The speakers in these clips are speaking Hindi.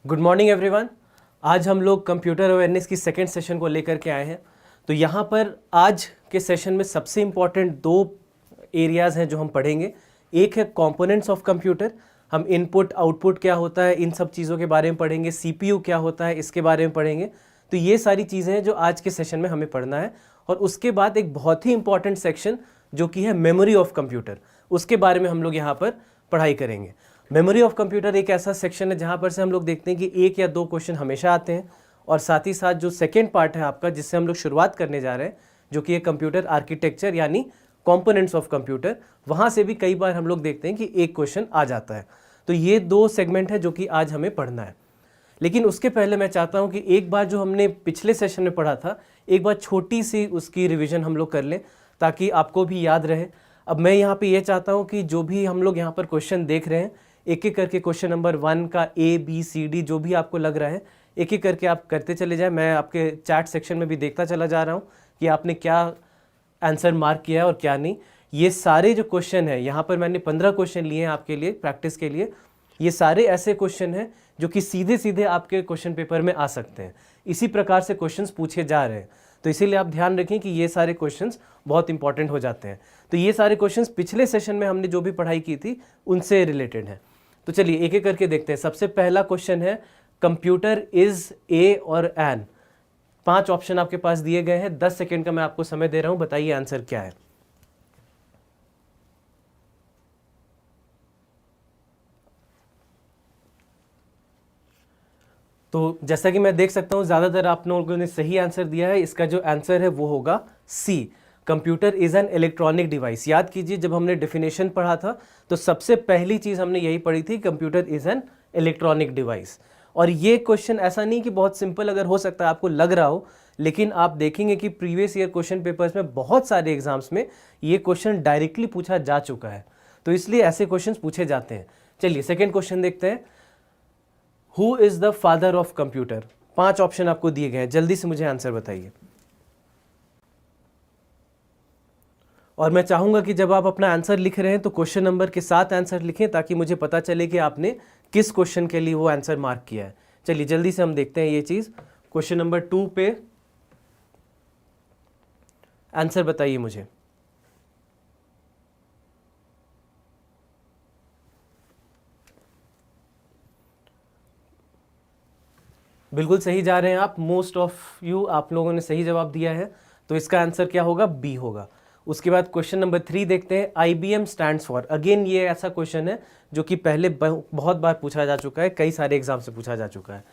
Good morning everyone. आज हम लोग कंप्यूटर अवेयरनेस की सेकेंड सेशन को लेकर के आए हैं। तो यहाँ पर आज के सेशन में सबसे इम्पॉर्टेंट दो एरियाज़ हैं जो हम पढ़ेंगे। एक है कंपोनेंट्स ऑफ कंप्यूटर, हम इनपुट आउटपुट क्या होता है इन सब चीज़ों के बारे में पढ़ेंगे। सीपीयू क्या होता है इसके बारे में पढ़ेंगे। तो ये सारी चीज़ें हैं जो आज के सेशन में हमें पढ़ना है। और उसके बाद एक बहुत ही इंपॉर्टेंट सेक्शन जो कि है मेमोरी ऑफ कंप्यूटर, उसके बारे में हम लोग यहाँ पर पढ़ाई करेंगे। मेमोरी ऑफ कंप्यूटर एक ऐसा सेक्शन है जहाँ पर से हम लोग देखते हैं कि एक या दो क्वेश्चन हमेशा आते हैं, और साथ ही साथ जो सेकेंड पार्ट है आपका जिससे हम लोग शुरुआत करने जा रहे हैं जो कि है कंप्यूटर आर्किटेक्चर यानी कंपोनेंट्स ऑफ कंप्यूटर, वहाँ से भी कई बार हम लोग देखते हैं कि एक क्वेश्चन आ जाता है। तो ये दो सेगमेंट है जो कि आज हमें पढ़ना है। लेकिन उसके पहले मैं चाहता हूँ कि एक बार जो हमने पिछले सेशन में पढ़ा था एक बार छोटी सी उसकी रिवीजन हम लोग कर लें ताकि आपको भी याद रहे। अब मैं यहाँ पे ये चाहता हूँ कि जो भी हम लोग यहाँ पर क्वेश्चन देख रहे हैं एक एक करके क्वेश्चन नंबर 1 का A B C D जो भी आपको लग रहा है एक एक करके आप करते चले जाएं। मैं आपके चैट सेक्शन में भी देखता चला जा रहा हूँ कि आपने क्या आंसर मार्क किया है और क्या नहीं। ये सारे जो क्वेश्चन है यहाँ पर मैंने 15 क्वेश्चन लिए हैं आपके लिए प्रैक्टिस के लिए। ये सारे ऐसे क्वेश्चन हैं जो कि सीधे सीधे आपके क्वेश्चन पेपर में आ सकते हैं। इसी प्रकार से क्वेश्चंस पूछे जा रहे हैं, तो इसीलिए आप ध्यान रखें कि ये सारे क्वेश्चंस बहुत इंपॉर्टेंट हो जाते हैं। तो ये सारे क्वेश्चंस पिछले सेशन में हमने जो भी पढ़ाई की थी उनसे रिलेटेड है। तो चलिए एक एक करके देखते हैं। सबसे पहला क्वेश्चन है कंप्यूटर इज ए और एन। 5 ऑप्शन आपके पास दिए गए हैं। 10 सेकेंड का मैं आपको समय दे रहा हूं, बताइए आंसर क्या है। तो जैसा कि मैं देख सकता हूं ज्यादातर आप लोगों ने सही आंसर दिया है। इसका जो आंसर है वो होगा C, computer is an electronic device. याद कीजिए जब हमने डेफिनेशन पढ़ा था तो सबसे पहली चीज हमने यही पढ़ी थी, computer is an electronic device. और ये क्वेश्चन ऐसा नहीं कि बहुत सिंपल अगर हो सकता है आपको लग रहा हो, लेकिन आप देखेंगे कि प्रीवियस ईयर क्वेश्चन पेपर्स में बहुत सारे एग्जाम्स में ये क्वेश्चन डायरेक्टली पूछा जा चुका है, तो इसलिए ऐसे क्वेश्चन पूछे जाते हैं। चलिए सेकेंड क्वेश्चन देखते हैं। Who is the father of computer. 5 option आपको दिए गए हैं, जल्दी से मुझे आंसर बताइए। और मैं चाहूंगा कि जब आप अपना आंसर लिख रहे हैं तो क्वेश्चन नंबर के साथ आंसर लिखें ताकि मुझे पता चले कि आपने किस क्वेश्चन के लिए वो आंसर मार्क किया है। चलिए जल्दी से हम देखते हैं ये चीज। क्वेश्चन नंबर 2 पे आंसर बताइए मुझे। बिल्कुल सही जा रहे हैं आप। मोस्ट ऑफ यू आप लोगों ने सही जवाब दिया है, तो इसका आंसर क्या होगा, बी होगा। उसके बाद क्वेश्चन नंबर 3 देखते हैं। IBM stands for. अगेन ये ऐसा क्वेश्चन है जो कि पहले बहुत बार पूछा जा चुका है, कई सारे एग्जाम से पूछा जा चुका है।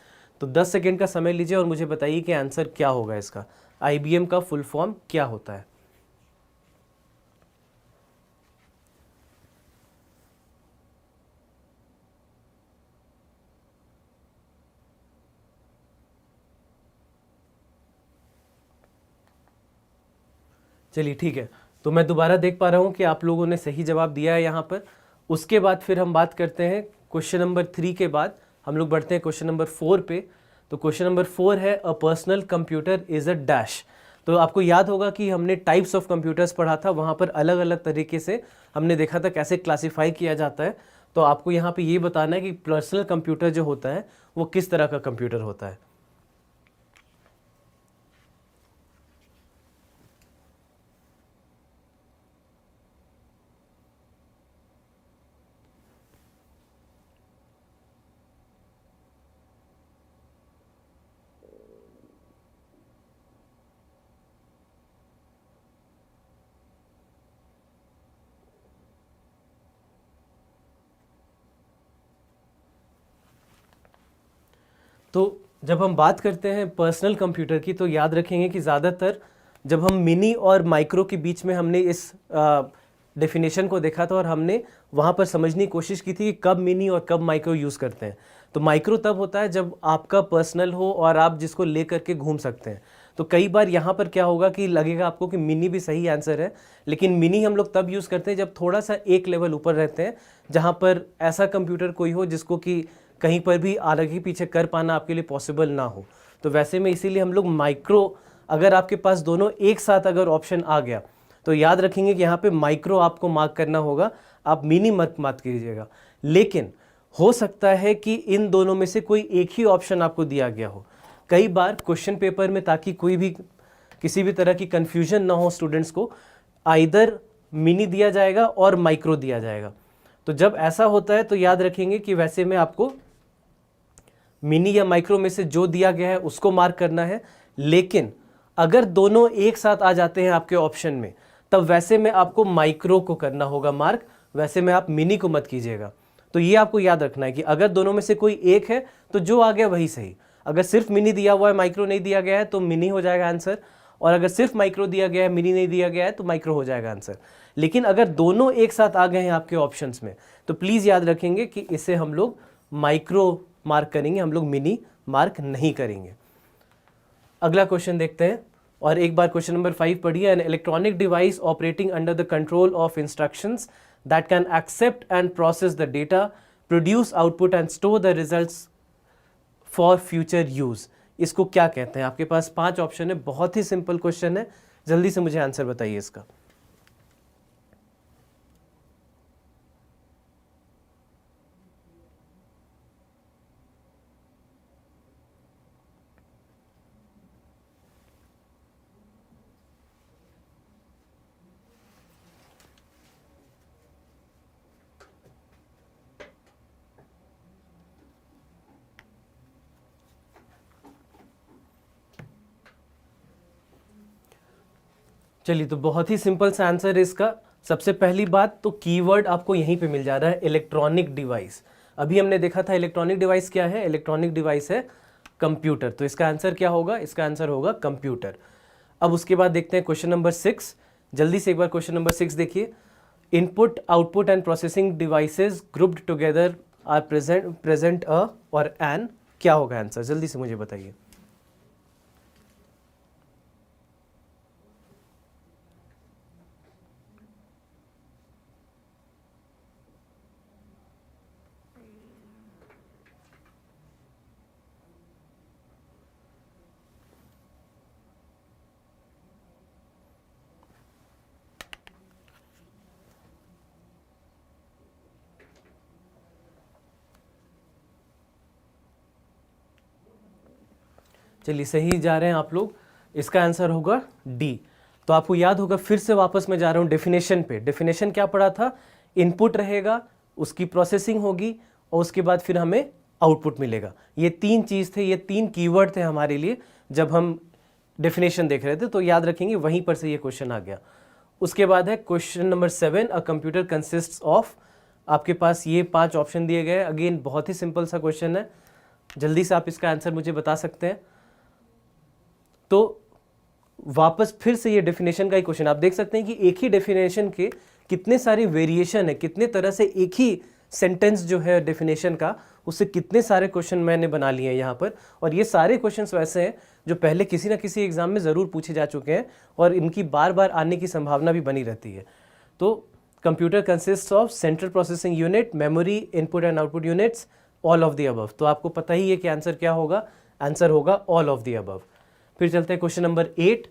तो 10 सेकेंड का समय लीजिए और मुझे बताइए कि आंसर क्या होगा इसका। IBM का फुल फॉर्म क्या होता है। चलिए ठीक है, तो मैं दोबारा देख पा रहा हूँ कि आप लोगों ने सही जवाब दिया है यहाँ पर। उसके बाद फिर हम बात करते हैं क्वेश्चन नंबर 3 के बाद हम लोग बढ़ते हैं क्वेश्चन नंबर 4 पे। तो क्वेश्चन नंबर 4 है a personal computer is a dash. तो आपको याद होगा कि हमने टाइप्स ऑफ कंप्यूटर्स पढ़ा था, वहाँ पर अलग अलग तरीके से हमने देखा था कैसे क्लासीफाई किया जाता है। तो आपको यहाँ पे ये बताना है कि पर्सनल कंप्यूटर जो होता है वो किस तरह का कंप्यूटर होता है। तो जब हम बात करते हैं पर्सनल कंप्यूटर की तो याद रखेंगे कि ज़्यादातर जब हम मिनी और माइक्रो के बीच में हमने इस डेफिनेशन को देखा था और हमने वहाँ पर समझने की कोशिश की थी कि कब मिनी और कब माइक्रो यूज़ करते हैं। तो माइक्रो तब होता है जब आपका पर्सनल हो और आप जिसको ले करके घूम सकते हैं। तो कई बार यहाँ पर क्या होगा कि लगेगा आपको कि मिनी भी सही आंसर है, लेकिन मिनी हम लोग तब यूज़ करते हैं जब थोड़ा सा एक लेवल ऊपर रहते हैं, जहाँ पर ऐसा कंप्यूटर कोई हो जिसको कि कहीं पर भी आगे पीछे कर पाना आपके लिए पॉसिबल ना हो। तो वैसे में इसीलिए हम लोग माइक्रो, अगर आपके पास दोनों एक साथ अगर ऑप्शन आ गया तो याद रखेंगे कि यहाँ पे माइक्रो आपको मार्क करना होगा, आप मिनी मत कीजिएगा। लेकिन हो सकता है कि इन दोनों में से कोई एक ही ऑप्शन आपको दिया गया हो। कई बार क्वेश्चन पेपर में, ताकि कोई भी किसी भी तरह की कंफ्यूजन ना हो स्टूडेंट्स को, आइदर मिनी दिया जाएगा और माइक्रो दिया जाएगा। तो जब ऐसा होता है तो याद रखेंगे कि वैसे में आपको मिनी या माइक्रो में से जो दिया गया है उसको मार्क करना है। लेकिन अगर दोनों एक साथ आ जाते हैं आपके ऑप्शन में, तब वैसे में आपको माइक्रो को करना होगा मार्क, वैसे में आप मिनी को मत कीजिएगा। तो ये आपको याद रखना है कि अगर दोनों में से कोई एक है तो जो आ गया वही सही। अगर सिर्फ मिनी दिया हुआ है, माइक्रो नहीं दिया गया है, तो मिनी हो जाएगा आंसर। और अगर सिर्फ माइक्रो दिया गया है, मिनी नहीं दिया गया है, तो माइक्रो हो जाएगा आंसर। लेकिन अगर दोनों एक साथ आ गए हैं आपके ऑप्शंस में, तो प्लीज़ याद रखेंगे कि इसे हम लोग माइक्रो मार्क करेंगे, हम लोग मिनी मार्क नहीं करेंगे। अगला क्वेश्चन देखते हैं, और एक बार क्वेश्चन नंबर 5 पढ़िए। An electronic device operating under the control of instructions that can accept and process the data, produce output and store the results for future use. इसको क्या कहते हैं? आपके पास 5 ऑप्शन है, बहुत ही सिंपल क्वेश्चन है, जल्दी से मुझे आंसर बताइए इसका। चलिए, तो बहुत ही सिंपल सा आंसर है इसका। सबसे पहली बात तो कीवर्ड आपको यहीं पे मिल जा रहा है, इलेक्ट्रॉनिक डिवाइस। अभी हमने देखा था इलेक्ट्रॉनिक डिवाइस क्या है, इलेक्ट्रॉनिक डिवाइस है कंप्यूटर। तो इसका आंसर क्या होगा? इसका आंसर होगा कंप्यूटर। अब उसके बाद देखते हैं क्वेश्चन नंबर 6। जल्दी से एक बार क्वेश्चन नंबर 6 देखिए। Input, output and processing devices grouped together are present a और एन। क्या होगा आंसर? जल्दी से मुझे बताइए। चलिए, सही जा रहे हैं आप लोग। इसका आंसर होगा डी। तो आपको याद होगा, फिर से वापस मैं जा रहा हूँ डेफिनेशन पे। डेफिनेशन क्या पढ़ा था? इनपुट रहेगा, उसकी प्रोसेसिंग होगी, और उसके बाद फिर हमें आउटपुट मिलेगा। ये 3 चीज़ थे, ये 3 कीवर्ड थे हमारे लिए जब हम डेफिनेशन देख रहे थे। तो याद रखेंगे, वहीं पर से ये क्वेश्चन आ गया। उसके बाद है question number 7। A computer consists of. आपके पास ये 5 ऑप्शन दिए गए। अगेन बहुत ही सिंपल सा क्वेश्चन है, जल्दी से आप इसका आंसर मुझे बता सकते हैं। तो वापस फिर से ये डेफिनेशन का ही क्वेश्चन, आप देख सकते हैं कि एक ही डेफिनेशन के कितने सारे वेरिएशन है, कितने तरह से एक ही सेंटेंस जो है डेफिनेशन का, उससे कितने सारे क्वेश्चन मैंने बना लिए हैं यहाँ पर। और ये सारे क्वेश्चंस वैसे हैं जो पहले किसी ना किसी एग्जाम में ज़रूर पूछे जा चुके हैं, और इनकी बार बार आने की संभावना भी बनी रहती है। तो computer consist of central processing unit, memory, input and output units, all of the above. तो आपको पता ही है कि आंसर क्या होगा, आंसर होगा ऑल ऑफ द अबव। फिर चलते हैं question number 8।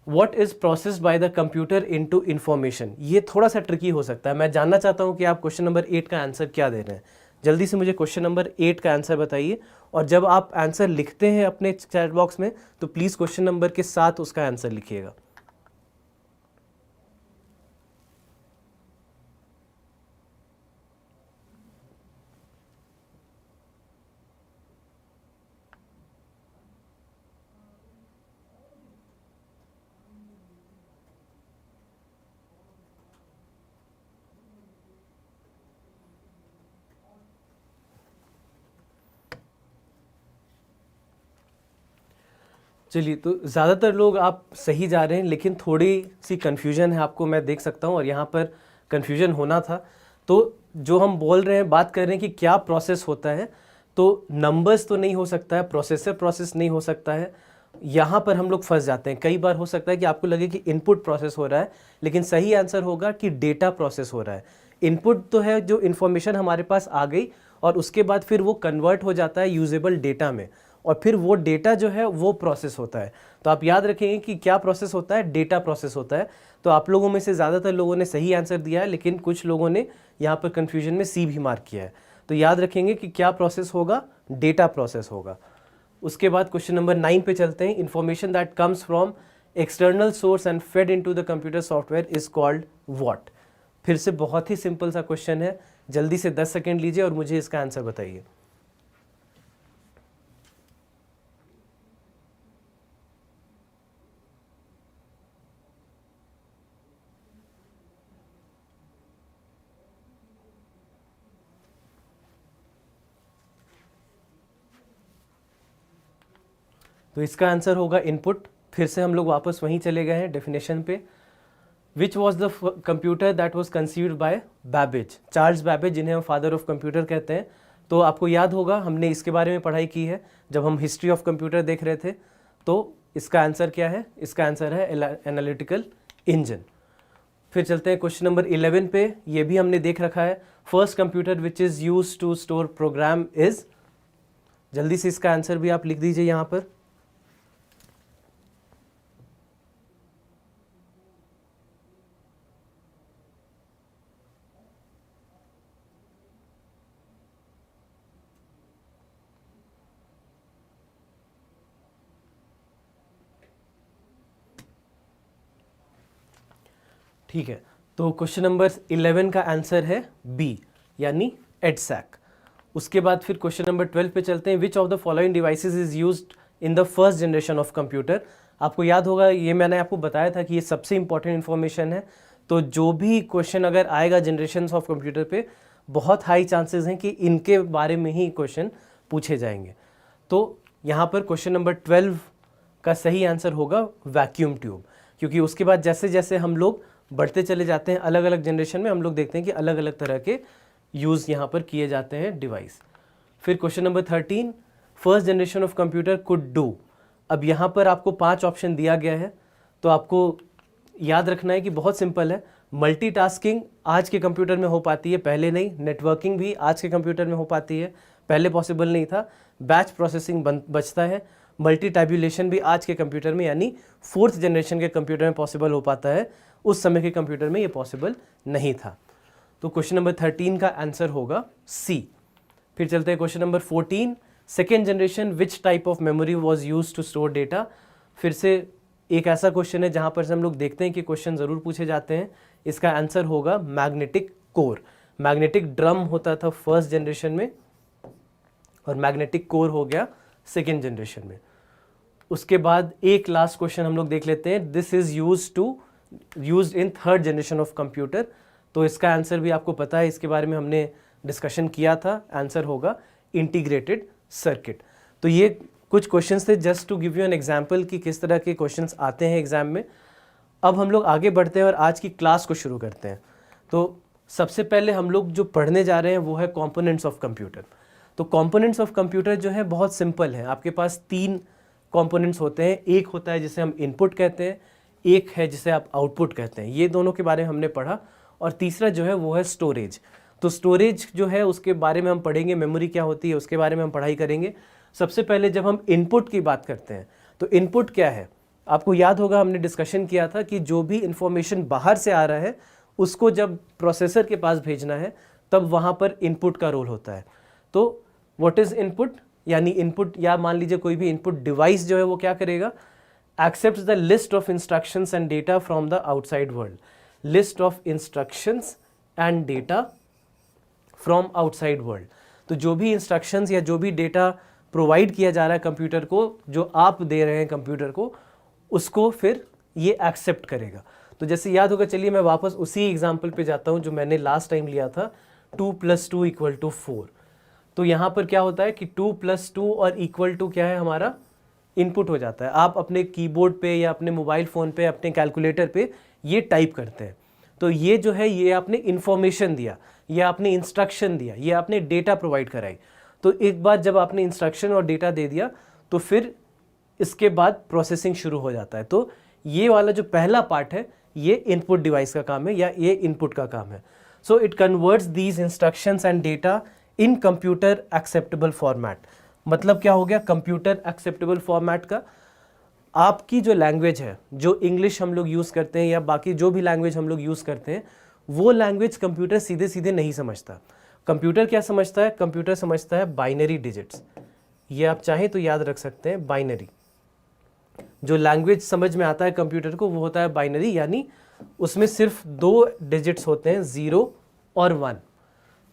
What is processed bye the computer into information. ये थोड़ा सा ट्रिकी हो सकता है। मैं जानना चाहता हूं कि आप क्वेश्चन नंबर 8 का आंसर क्या दे रहे हैं। जल्दी से मुझे क्वेश्चन नंबर 8 का आंसर बताइए। और जब आप आंसर लिखते हैं अपने चैट बॉक्स में, तो प्लीज़ क्वेश्चन नंबर के साथ उसका आंसर लिखिएगा। चलिए, तो ज़्यादातर लोग आप सही जा रहे हैं, लेकिन थोड़ी सी कन्फ्यूजन है आपको, मैं देख सकता हूँ, और यहाँ पर कन्फ्यूजन होना था। तो जो हम बोल रहे हैं, बात कर रहे हैं कि क्या प्रोसेस होता है, तो नंबर्स तो नहीं हो सकता है, प्रोसेसर प्रोसेस नहीं हो सकता है। यहाँ पर हम लोग फंस जाते हैं। कई बार हो सकता है कि आपको लगे कि इनपुट प्रोसेस हो रहा है, लेकिन सही आंसर होगा कि डेटा प्रोसेस हो रहा है। इनपुट तो है जो इन्फॉर्मेशन हमारे पास आ गई, और उसके बाद फिर वो कन्वर्ट हो जाता है यूजेबल डेटा में, और फिर वो डेटा जो है वो प्रोसेस होता है। तो आप याद रखेंगे कि क्या प्रोसेस होता है, डेटा प्रोसेस होता है। तो आप लोगों में से ज़्यादातर लोगों ने सही आंसर दिया है, लेकिन कुछ लोगों ने यहाँ पर कन्फ्यूजन में सी भी मार्क किया है। तो याद रखेंगे कि क्या प्रोसेस होगा, डेटा प्रोसेस होगा। उसके बाद क्वेश्चन नंबर 9 पे चलते हैं। Information that comes from external source and fade into the computer software is called what. फिर से बहुत ही सिंपल सा क्वेश्चन है, जल्दी से 10 सेकेंड लीजिए और मुझे इसका आंसर बताइए। तो इसका आंसर होगा इनपुट। फिर से हम लोग वापस वहीं चले गए हैं डेफिनेशन पे। Which was the computer that was conceived bye Babbage, Charles Babbage, जिन्हें हम फादर ऑफ कंप्यूटर कहते हैं। तो आपको याद होगा हमने इसके बारे में पढ़ाई की है जब हम हिस्ट्री ऑफ कंप्यूटर देख रहे थे। तो इसका आंसर क्या है? इसका आंसर है एनालिटिकल इंजन। फिर चलते हैं क्वेश्चन नंबर 11 पे। ये भी हमने देख रखा है। First computer which is use to store program is, जल्दी से इसका आंसर भी आप लिख दीजिए यहाँ पर। ठीक है, तो क्वेश्चन नंबर 11 का आंसर है बी, यानी एडसैक। उसके बाद फिर क्वेश्चन नंबर 12 पे चलते हैं। विच of the following devices is used in the first generation of computer. आपको याद होगा, ये मैंने आपको बताया था कि ये सबसे इंपॉर्टेंट इन्फॉर्मेशन है। तो जो भी क्वेश्चन अगर आएगा जनरेशन ऑफ कंप्यूटर पे, बहुत हाई चांसेस हैं कि इनके बारे में ही क्वेश्चन पूछे जाएंगे। तो यहाँ पर क्वेश्चन नंबर 12 का सही आंसर होगा वैक्यूम ट्यूब, क्योंकि उसके बाद जैसे जैसे हम लोग बढ़ते चले जाते हैं अलग अलग जनरेशन में, हम लोग देखते हैं कि अलग अलग तरह के यूज़ यहाँ पर किए जाते हैं डिवाइस। फिर question number 13, first generation of computer could do. अब यहाँ पर आपको 5 ऑप्शन दिया गया है, तो आपको याद रखना है कि बहुत सिंपल है। मल्टीटास्किंग आज के कंप्यूटर में हो पाती है, पहले नहीं। नेटवर्किंग भी आज के कंप्यूटर में हो पाती है, पहले पॉसिबल नहीं था। बैच प्रोसेसिंग बचता है। मल्टी टैब्यूलेशन भी आज के कंप्यूटर में, यानी 4th जनरेशन के कंप्यूटर में पॉसिबल हो पाता है, उस समय के कंप्यूटर में ये पॉसिबल नहीं था। तो क्वेश्चन नंबर 13 का आंसर होगा सी। फिर चलते हैं question number 14, second generation which type of memory was use to store data. फिर से एक ऐसा क्वेश्चन है जहाँ पर से हम लोग देखते हैं कि क्वेश्चन ज़रूर पूछे जाते हैं। इसका आंसर होगा मैग्नेटिक कोर। मैग्नेटिक ड्रम होता था फर्स्ट जनरेशन में और मैग्नेटिक कोर हो गया सेकेंड जनरेशन में। उसके बाद एक लास्ट क्वेश्चन हम लोग देख लेते हैं। This is used in third generation of computer. तो इसका आंसर भी आपको पता है, इसके बारे में हमने डिस्कशन किया था। आंसर होगा इंटीग्रेटेड सर्किट। तो ये कुछ क्वेश्चंस थे just to give you an example कि किस तरह के क्वेश्चंस आते हैं एग्जाम में। अब हम लोग आगे बढ़ते हैं और आज की क्लास को शुरू करते हैं। तो सबसे पहले हम लोग जो पढ़ने जा रहे हैं वो है कंपोनेंट्स ऑफ कंप्यूटर। तो कंपोनेंट्स ऑफ कंप्यूटर जो है बहुत सिंपल है। आपके पास 3 कंपोनेंट्स होते हैं। एक होता है जिसे हम इनपुट कहते हैं, एक है जिसे आप आउटपुट कहते हैं। ये दोनों के बारे में हमने पढ़ा। और तीसरा जो है वो है स्टोरेज। तो स्टोरेज जो है उसके बारे में हम पढ़ेंगे, मेमोरी क्या होती है उसके बारे में हम पढ़ाई करेंगे। सबसे पहले जब हम इनपुट की बात करते हैं तो इनपुट क्या है, आपको याद होगा हमने डिस्कशन किया था कि जो भी इंफॉर्मेशन बाहर से आ रहा है उसको जब प्रोसेसर के पास भेजना है तब वहाँ पर इनपुट का रोल होता है। तो व्हाट इज़ इनपुट, यानी इनपुट या मान लीजिए कोई भी इनपुट डिवाइस जो है वो क्या करेगा, accepts the list of instructions and data from the outside world. List of instructions and data from outside world. तो जो भी इंस्ट्रक्शंस या जो भी डेटा प्रोवाइड किया जा रहा है कंप्यूटर को, जो आप दे रहे हैं कंप्यूटर को, उसको फिर ये एक्सेप्ट करेगा। तो जैसे याद होगा, चलिए मैं वापस उसी एग्जाम्पल पे जाता हूँ जो मैंने लास्ट टाइम लिया था, 2 + 2 = 4। तो यहाँ पर क्या होता है कि 2 + 2 और इक्वल टू क्या है, हमारा इनपुट हो जाता है। आप अपने कीबोर्ड पे या अपने मोबाइल फ़ोन पे, अपने कैलकुलेटर पे ये टाइप करते हैं। तो ये जो है ये आपने इंफॉर्मेशन दिया, ये आपने इंस्ट्रक्शन दिया, ये आपने डेटा प्रोवाइड कराई। तो एक बार जब आपने इंस्ट्रक्शन और डेटा दे दिया तो फिर इसके बाद प्रोसेसिंग शुरू हो जाता है। तो ये वाला जो पहला पार्ट है ये इनपुट डिवाइस का काम है या ये इनपुट का काम है। So it converts these instructions and data in computer acceptable format. मतलब क्या हो गया कंप्यूटर एक्सेप्टेबल फॉर्मेट का, आपकी जो लैंग्वेज है, जो इंग्लिश हम लोग यूज़ करते हैं या बाकी जो भी लैंग्वेज हम लोग यूज़ करते हैं, वो लैंग्वेज कंप्यूटर सीधे सीधे नहीं समझता। कंप्यूटर क्या समझता है? कंप्यूटर समझता है बाइनरी डिजिट्स। ये आप चाहें तो याद रख सकते हैं, बाइनरी। जो लैंग्वेज समझ में आता है कंप्यूटर को वो होता है बाइनरी, यानी उसमें सिर्फ 2 डिजिट्स होते हैं, 0 और 1।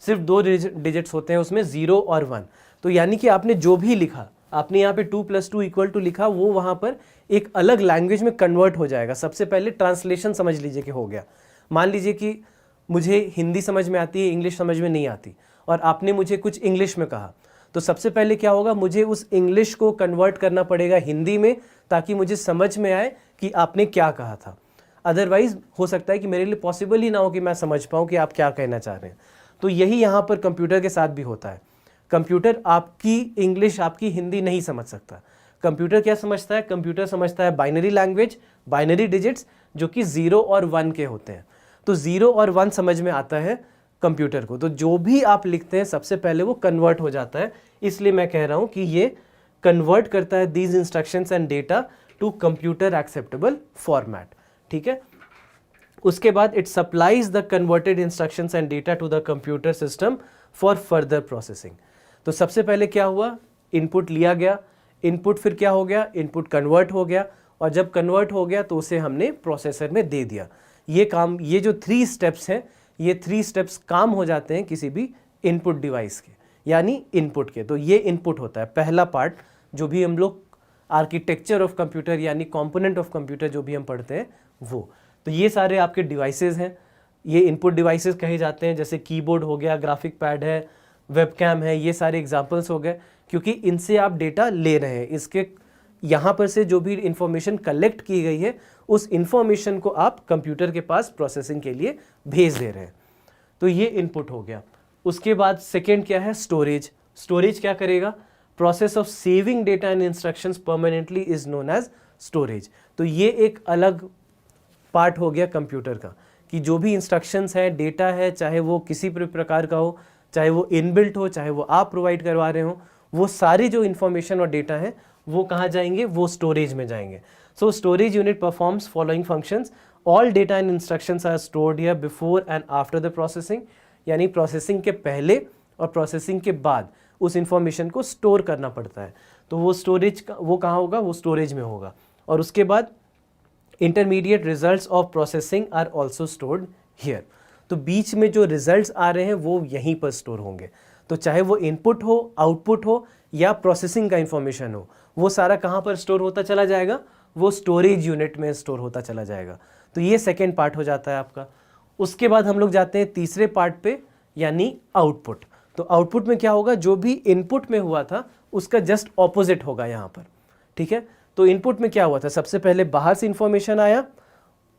सिर्फ 2 डिजिट्स होते हैं उसमें, 0 और 1। तो यानी कि आपने जो भी लिखा, आपने यहाँ पे 2 + 2 = 2 लिखा, वो वहाँ पर एक अलग लैंग्वेज में कन्वर्ट हो जाएगा। सबसे पहले ट्रांसलेशन समझ लीजिए कि हो गया। मान लीजिए कि मुझे हिंदी समझ में आती है, इंग्लिश समझ में नहीं आती, और आपने मुझे कुछ इंग्लिश में कहा, तो सबसे पहले क्या होगा, मुझे उस इंग्लिश को कन्वर्ट करना पड़ेगा हिंदी में, ताकि मुझे समझ में आए कि आपने क्या कहा था। अदरवाइज हो सकता है कि मेरे लिए पॉसिबल ही ना हो कि मैं समझ पाऊँ कि आप क्या कहना चाह रहे हैं। तो यही यहाँ पर कंप्यूटर के साथ भी होता है। कंप्यूटर आपकी इंग्लिश, आपकी हिंदी नहीं समझ सकता। कंप्यूटर क्या समझता है? कंप्यूटर समझता है बाइनरी लैंग्वेज, बाइनरी डिजिट्स, जो कि 0 और 1 के होते हैं। तो 0 और 1 समझ में आता है कंप्यूटर को, तो जो भी आप लिखते हैं सबसे पहले वो कन्वर्ट हो जाता है। इसलिए मैं कह रहा हूँ कि ये कन्वर्ट करता है these instructions and data to computer acceptable format. ठीक है। उसके बाद it supplies the converted instructions and data to the computer system for further processing. तो सबसे पहले क्या हुआ, इनपुट लिया गया, इनपुट फिर क्या हो गया, इनपुट कन्वर्ट हो गया, और जब कन्वर्ट हो गया तो उसे हमने प्रोसेसर में दे दिया। ये काम, ये जो 3 स्टेप्स हैं, ये 3 स्टेप्स काम हो जाते हैं किसी भी इनपुट डिवाइस के, यानी इनपुट के। तो ये इनपुट होता है पहला पार्ट, जो भी हम लोग आर्किटेक्चर ऑफ कंप्यूटर यानी कंपोनेंट ऑफ कंप्यूटर जो भी हम पढ़ते हैं वो। तो ये सारे आपके डिवाइसेस हैं, ये इनपुट डिवाइसेस कहे जाते हैं, जैसे कीबोर्ड हो गया, ग्राफिक पैड है, वेबकैम है, ये सारे एग्जांपल्स हो गए, क्योंकि इनसे आप डेटा ले रहे हैं। इसके यहाँ पर से जो भी इंफॉर्मेशन कलेक्ट की गई है, उस इंफॉर्मेशन को आप कंप्यूटर के पास प्रोसेसिंग के लिए भेज दे रहे हैं। तो ये इनपुट हो गया। उसके बाद सेकेंड क्या है, स्टोरेज। स्टोरेज क्या करेगा, process of saving data and instructions permanently is known as storage. तो ये एक अलग पार्ट हो गया कंप्यूटर का, कि जो भी इंस्ट्रक्शंस है, डेटा है, चाहे वो किसी भी प्रकार का हो, चाहे वो इनबिल्ट हो, चाहे वो आप प्रोवाइड करवा रहे हो, वो सारी जो इन्फॉर्मेशन और डेटा है वो कहाँ जाएंगे, वो स्टोरेज में जाएंगे। So storage unit performs following functions, all data and instructions are stored here before and after the processing. यानी प्रोसेसिंग के पहले और प्रोसेसिंग के बाद उस इंफॉर्मेशन को स्टोर करना पड़ता है। तो वो स्टोरेज वो कहाँ होगा, वो स्टोरेज में होगा। और उसके बाद intermediate results of processing are also stored here. तो बीच में जो रिजल्ट्स आ रहे हैं वो यहीं पर स्टोर होंगे। तो चाहे वो इनपुट हो, आउटपुट हो, या प्रोसेसिंग का इंफॉर्मेशन हो, वो सारा कहाँ पर स्टोर होता चला जाएगा, वो स्टोरेज यूनिट में स्टोर होता चला जाएगा। तो ये सेकेंड पार्ट हो जाता है आपका। उसके बाद हम लोग जाते हैं तीसरे पार्ट पे, यानी आउटपुट। तो आउटपुट में क्या होगा, जो भी इनपुट में हुआ था उसका जस्ट ऑपोजिट होगा यहाँ पर। ठीक है। तो इनपुट में क्या हुआ था, सबसे पहले बाहर से इंफॉर्मेशन आया,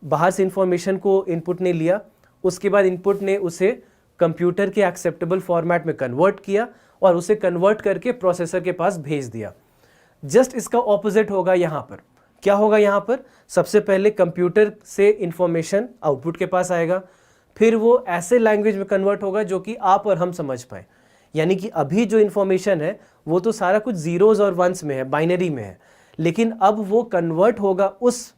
बाहर से इंफॉर्मेशन को इनपुट ने लिया, उसके बाद इनपुट ने उसे कंप्यूटर के एक्सेप्टेबल फॉर्मेट में कन्वर्ट किया, और उसे कन्वर्ट करके प्रोसेसर के पास भेज दिया। जस्ट इसका ऑपोजिट होगा यहाँ पर। क्या होगा यहाँ पर, सबसे पहले कंप्यूटर से इंफॉर्मेशन आउटपुट के पास आएगा, फिर वो ऐसे लैंग्वेज में कन्वर्ट होगा जो कि आप और हम समझ पाए। यानी कि अभी जो इंफॉर्मेशन है वो तो सारा कुछ जीरोज और वंस में है, बाइनरी में है, लेकिन अब वो कन्वर्ट होगा उस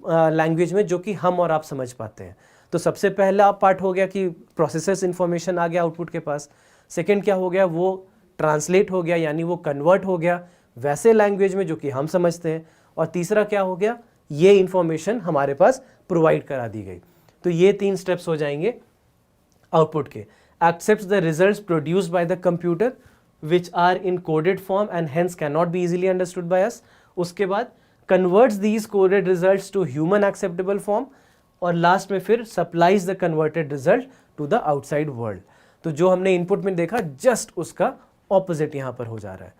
लैंग्वेज में जो कि हम और आप समझ पाते हैं। तो सबसे पहला पार्ट हो गया कि प्रोसेसर्स इंफॉर्मेशन आ गया आउटपुट के पास। सेकंड क्या हो गया, वो ट्रांसलेट हो गया, यानी वो कन्वर्ट हो गया वैसे लैंग्वेज में जो कि हम समझते हैं। और तीसरा क्या हो गया, ये इंफॉर्मेशन हमारे पास प्रोवाइड करा दी गई। तो ये 3 स्टेप्स हो जाएंगे आउटपुट के। Accepts the results produced by the computer which are in coded form and hence can not be easily understood by us. उसके बाद converts these coded results to human acceptable form, और लास्ट में फिर supplies the converted result to the outside world. तो जो हमने इनपुट में देखा जस्ट उसका ऑपोजिट यहाँ पर हो जा रहा है।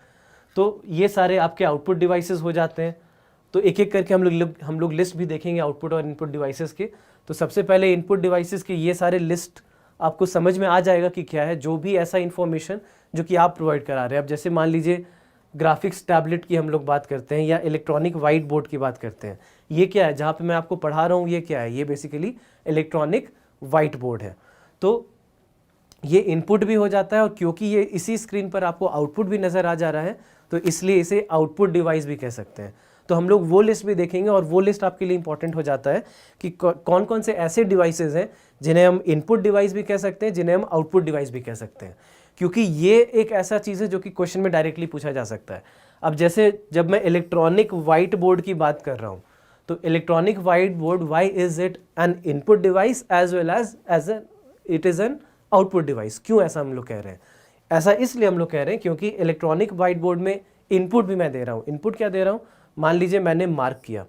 तो ये सारे आपके आउटपुट डिवाइसेस हो जाते हैं। तो एक एक करके हम लोग लिस्ट भी देखेंगे आउटपुट और इनपुट डिवाइसेस के। तो सबसे पहले इनपुट डिवाइसेस के ये सारे लिस्ट आपको समझ में आ जाएगा कि क्या है, जो भी ऐसा इन्फॉर्मेशन जो कि आप प्रोवाइड करा रहे हैं। अब जैसे मान लीजिए ग्राफिक्स टैबलेट की हम लोग बात करते हैं, या इलेक्ट्रॉनिक वाइट बोर्ड की बात करते हैं। ये क्या है, जहाँ पे मैं आपको पढ़ा रहा हूँ, ये क्या है, ये बेसिकली इलेक्ट्रॉनिक वाइट बोर्ड है। तो ये इनपुट भी हो जाता है, और क्योंकि ये इसी स्क्रीन पर आपको आउटपुट भी नज़र आ जा रहा है, तो इसलिए इसे आउटपुट डिवाइस भी कह सकते हैं। तो हम लोग वो लिस्ट भी देखेंगे, और वो लिस्ट आपके लिए इंपॉर्टेंट हो जाता है कि कौन कौन से ऐसे डिवाइसेस हैं जिन्हें हम इनपुट डिवाइस भी कह सकते हैं, जिन्हें हम आउटपुट डिवाइस भी कह सकते हैं, क्योंकि ये एक ऐसा चीज़ है जो कि क्वेश्चन में डायरेक्टली पूछा जा सकता है। अब जैसे जब मैं इलेक्ट्रॉनिक वाइट बोर्ड की बात कर रहा हूँ, तो electronic white board, why is it an input device as well as it is an output device? क्यों ऐसा हम लोग कह रहे हैं? ऐसा इसलिए हम लोग कह रहे हैं क्योंकि इलेक्ट्रॉनिक वाइट बोर्ड में इनपुट भी मैं दे रहा हूँ। इनपुट क्या दे रहा हूँ? मान लीजिए मैंने मार्क किया,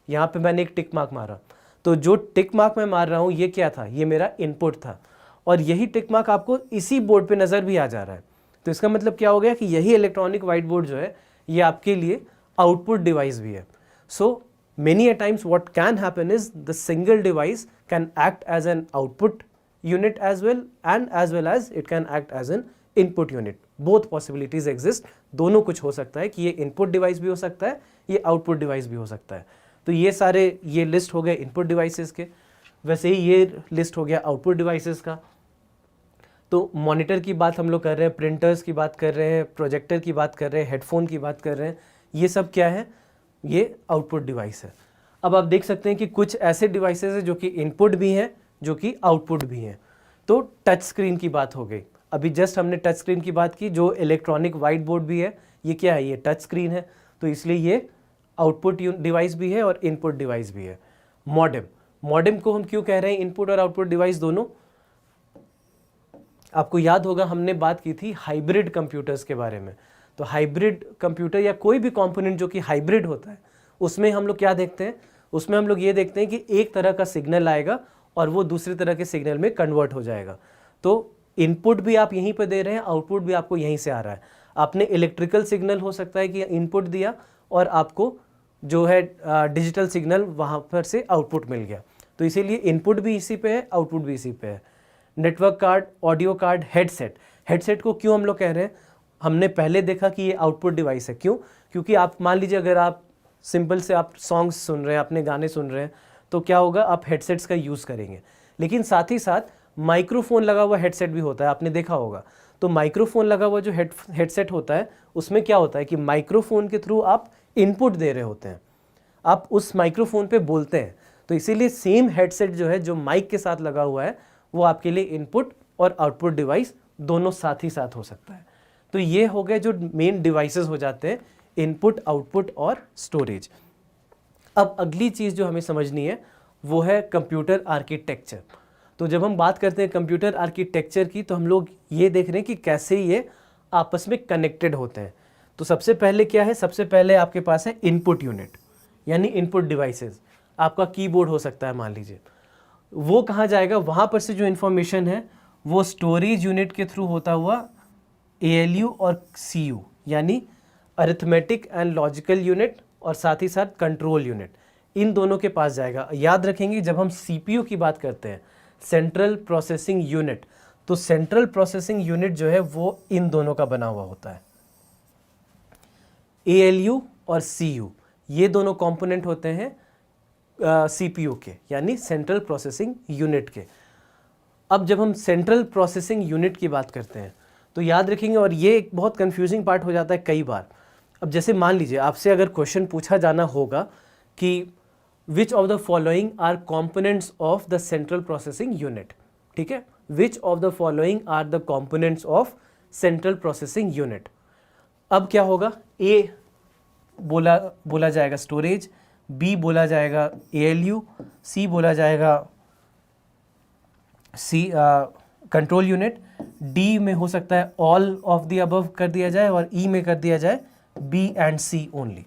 यहाँ पे मैंने एक टिक मार्क मारा, तो जो टिक मार्क मैं मार रहा हूँ ये क्या था? ये मेरा इनपुट था, और यही टिक मार्क आपको इसी बोर्ड पे नज़र भी आ जा रहा है। तो इसका मतलब क्या हो गया कि यही इलेक्ट्रॉनिक वाइट बोर्ड जो है ये आपके लिए आउटपुट डिवाइस भी है। So many a times what can happen is the single device can act as an output unit as well as it can act as an input unit. Both possibilities exist. दोनों कुछ हो सकता है कि ये इनपुट डिवाइस भी हो सकता है, ये आउटपुट डिवाइस भी हो सकता है। तो ये सारे ये लिस्ट हो गए इनपुट डिवाइसेस के, वैसे ही ये लिस्ट हो गया आउटपुट डिवाइसेस का। तो मॉनिटर की बात हम लोग कर रहे हैं, प्रिंटर्स की बात कर रहे हैं, प्रोजेक्टर की बात कर रहे हैं, हेडफोन की बात कर रहे हैं, ये सब क्या है? ये आउटपुट डिवाइस है। अब आप देख सकते हैं कि कुछ ऐसे डिवाइसेस हैं जो कि इनपुट भी हैं, जो कि आउटपुट भी हैं। तो टच स्क्रीन की बात हो गई, अभी जस्ट हमने टच स्क्रीन की बात की, जो इलेक्ट्रॉनिक वाइट बोर्ड भी है, ये क्या है? ये टच स्क्रीन है, तो इसलिए ये आउटपुट डिवाइस भी है और इनपुट डिवाइस भी है। मॉडेम, मॉडेम को हम क्यों कह रहे हैं इनपुट और आउटपुट डिवाइस दोनों? आपको याद होगा हमने बात की थी हाइब्रिड कंप्यूटर्स के बारे में। तो हाइब्रिड कंप्यूटर या कोई भी कंपोनेंट जो कि हाइब्रिड होता है, उसमें हम लोग क्या देखते हैं? उसमें हम लोग ये देखते हैं कि एक तरह का सिग्नल आएगा और वो दूसरी तरह के सिग्नल में कन्वर्ट हो जाएगा। तो इनपुट भी आप यहीं पर दे रहे हैं, आउटपुट भी आपको यहीं से आ रहा है। आपने इलेक्ट्रिकल सिग्नल हो सकता है कि इनपुट दिया और आपको जो है डिजिटल सिग्नल वहाँ पर से आउटपुट मिल गया, तो इसीलिए इनपुट भी इसी पे है, आउटपुट भी इसी पे है। Network card, audio card, headset, headset को क्यों हम लोग कह रहे हैं? हमने पहले देखा कि ये आउटपुट डिवाइस है। क्यों? क्योंकि आप मान लीजिए अगर आप सिंपल से आप सॉन्ग्स सुन रहे हैं, अपने गाने सुन रहे हैं, तो क्या होगा? आप हेडसेट्स का यूज़ करेंगे। लेकिन साथ ही साथ माइक्रोफोन लगा हुआ हेडसेट भी होता है, आपने देखा होगा। तो माइक्रोफोन लगा हुआ जो हेडसेट होता है, उसमें क्या होता है कि माइक्रोफोन के थ्रू आप इनपुट दे रहे होते हैं, आप उस माइक्रोफोन पे बोलते हैं। तो इसीलिए सेम हेडसेट जो है, जो माइक के साथ लगा हुआ है, वो आपके लिए इनपुट और आउटपुट डिवाइस दोनों साथ ही साथ हो सकता है। तो ये हो गए जो मेन डिवाइसेस हो जाते हैं, इनपुट, आउटपुट और स्टोरेज। अब अगली चीज़ जो हमें समझनी है वो है कंप्यूटर आर्किटेक्चर। तो जब हम बात करते हैं कंप्यूटर आर्किटेक्चर की, तो हम लोग ये देख रहे हैं कि कैसे ये आपस में कनेक्टेड होते हैं। तो सबसे पहले क्या है? सबसे पहले आपके पास है इनपुट यूनिट, यानी इनपुट डिवाइसेस। आपका कीबोर्ड हो सकता है मान लीजिए, वो कहाँ जाएगा? वहाँ पर से जो इन्फॉर्मेशन है वो स्टोरेज यूनिट के थ्रू होता हुआ ALU और CU, यानी अरिथमेटिक एंड लॉजिकल यूनिट, और साथ ही साथ कंट्रोल यूनिट, इन दोनों के पास जाएगा। याद रखेंगे जब हम CPU की बात करते हैं, सेंट्रल प्रोसेसिंग यूनिट, तो सेंट्रल प्रोसेसिंग यूनिट जो है वो इन दोनों का बना हुआ होता है। ALU और CU, ये दोनों कंपोनेंट होते हैं CPU के, यानी सेंट्रल प्रोसेसिंग यूनिट के। अब जब हम सेंट्रल प्रोसेसिंग यूनिट की बात करते हैं, तो याद रखेंगे, और ये एक बहुत कंफ्यूजिंग पार्ट हो जाता है कई बार। अब जैसे मान लीजिए आपसे अगर क्वेश्चन पूछा जाना होगा कि which of the following are components of the central processing unit, ठीक है? Which of the following are the components of central processing unit. अब क्या होगा? A बोला जाएगा स्टोरेज, B बोला जाएगा ALU, C बोला जाएगा कंट्रोल यूनिट, D में हो सकता है ऑल ऑफ द अबव कर दिया जाए, और E में कर दिया जाए B एंड C ओनली।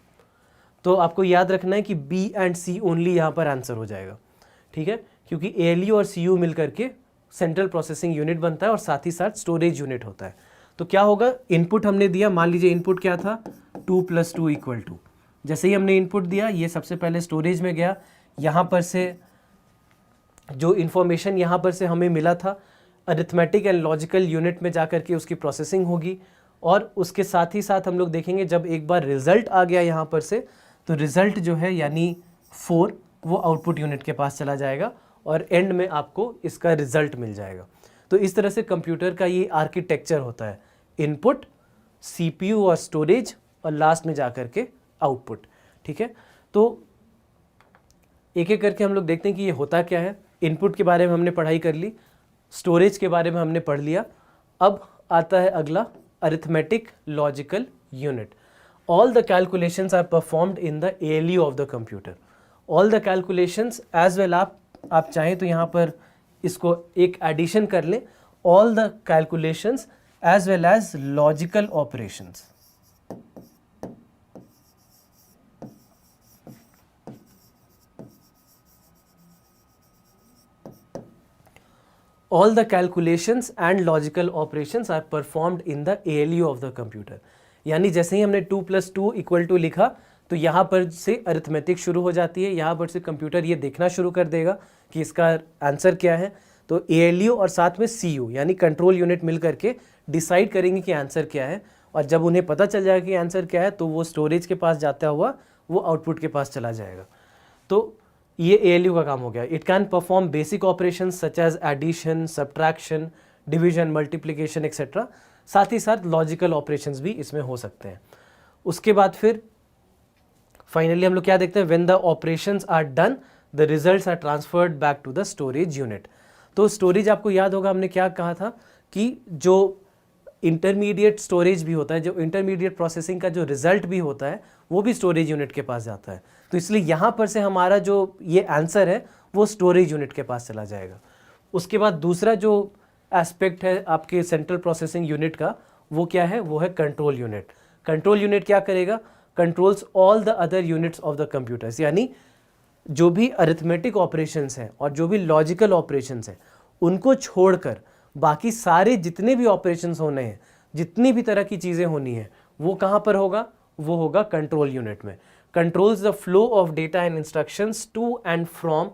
तो आपको याद रखना है कि B एंड C ओनली यहाँ पर आंसर हो जाएगा, ठीक है? क्योंकि ALU और CU मिल करके सेंट्रल प्रोसेसिंग यूनिट बनता है और साथ ही साथ स्टोरेज यूनिट होता है। तो क्या होगा? इनपुट हमने दिया, मान लीजिए इनपुट क्या था? 2 + 2 = 2। जैसे ही हमने इनपुट दिया, ये सबसे पहले स्टोरेज में गया, यहाँ पर से जो इन्फॉर्मेशन यहाँ पर से हमें मिला था, अरिथमेटिक एंड लॉजिकल यूनिट में जा करके उसकी प्रोसेसिंग होगी, और उसके साथ ही साथ हम लोग देखेंगे जब एक बार रिजल्ट आ गया यहाँ पर से, तो रिजल्ट जो है यानी 4, वो आउटपुट यूनिट के पास चला जाएगा, और एंड में आपको इसका रिजल्ट मिल जाएगा। तो इस तरह से कंप्यूटर का ये आर्किटेक्चर होता है, इनपुट, CPU और स्टोरेज, और लास्ट में जा कर के आउटपुट। ठीक है, तो एक एक करके हम लोग देखते हैं कि ये होता क्या है। इनपुट के बारे में हमने पढ़ाई कर ली, स्टोरेज के बारे में हमने पढ़ लिया। अब आता है अगला arithmetic logical unit. All the calculations are performed in the ALU of the computer. All the calculations as well, आप चाहें तो यहाँ पर इसको एक एडिशन कर लें, all the calculations as well as logical operations. All the calculations and logical operations are performed in the ALU of the computer। यानी जैसे ही हमने 2 + 2 = लिखा तो यहाँ पर से अरिथमेटिक शुरू हो जाती है, यहाँ पर से कंप्यूटर ये देखना शुरू कर देगा कि इसका आंसर क्या है। तो ALU और साथ में CU यानी कंट्रोल यूनिट मिल करके डिसाइड करेंगे कि आंसर क्या है, और जब उन्हें पता चल जाएगा कि आंसर क्या है तो वो स्टोरेज के पास जाता हुआ वो आउटपुट के पास चला जाएगा। तो ये ALU का काम हो गया। It can perform basic operation such as addition, subtraction, division, multiplication etcetera. साथ ही साथ लॉजिकल ऑपरेशंस भी इसमें हो सकते हैं। उसके बाद फिर फाइनली हम लोग क्या देखते हैं, when the operations are done the results are transferred back to the storage unit. तो स्टोरेज आपको याद होगा हमने क्या कहा था कि जो इंटरमीडिएट स्टोरेज भी होता है, जो इंटरमीडिएट प्रोसेसिंग का जो रिजल्ट भी होता है वो भी स्टोरेज यूनिट के पास जाता है। तो इसलिए यहाँ पर से हमारा जो ये आंसर है वो स्टोरेज यूनिट के पास चला जाएगा। उसके बाद दूसरा जो एस्पेक्ट है आपके सेंट्रल प्रोसेसिंग यूनिट का, वो क्या है, वो है कंट्रोल यूनिट। कंट्रोल यूनिट क्या करेगा, controls all the other units of the computers. यानी जो भी अरिथमेटिक ऑपरेशंस हैं और जो भी लॉजिकल ऑपरेशंस हैं उनको छोड़कर बाकी सारे जितने भी ऑपरेशंस होने हैं, जितनी भी तरह की चीज़ें होनी है, वो कहाँ पर होगा, वो होगा कंट्रोल यूनिट में। Controls the flow of data and instructions to and from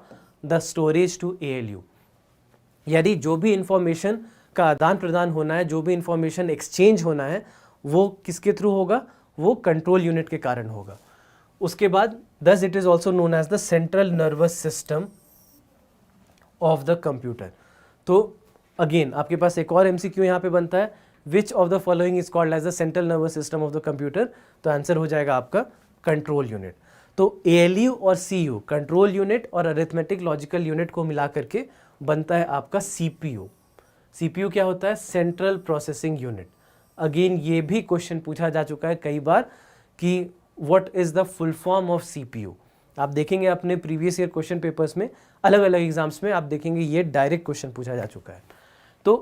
the storage to ALU। यानी जो भी इंफॉर्मेशन का आदान प्रदान होना है, जो भी इंफॉर्मेशन एक्सचेंज होना है, वो किसके थ्रू होगा, वो कंट्रोल यूनिट के कारण होगा। उसके बाद thus it is also known as the central nervous system of the computer. तो अगेन आपके पास एक और MCQ यहाँ पे बनता है, which of the following is called as the central nervous system of the computer. तो आंसर हो जाएगा आपका कंट्रोल यूनिट। तो ALU और CU कंट्रोल यूनिट और अरिथमेटिक लॉजिकल यूनिट को मिला करके बनता है आपका CPU। CPU क्या होता है, सेंट्रल प्रोसेसिंग यूनिट। अगेन ये भी क्वेश्चन पूछा जा चुका है कई बार कि what is the full form of CPU। आप देखेंगे अपने प्रीवियस ईयर क्वेश्चन पेपर्स में, अलग अलग एग्जाम्स में आप देखेंगे ये डायरेक्ट क्वेश्चन पूछा जा चुका है। तो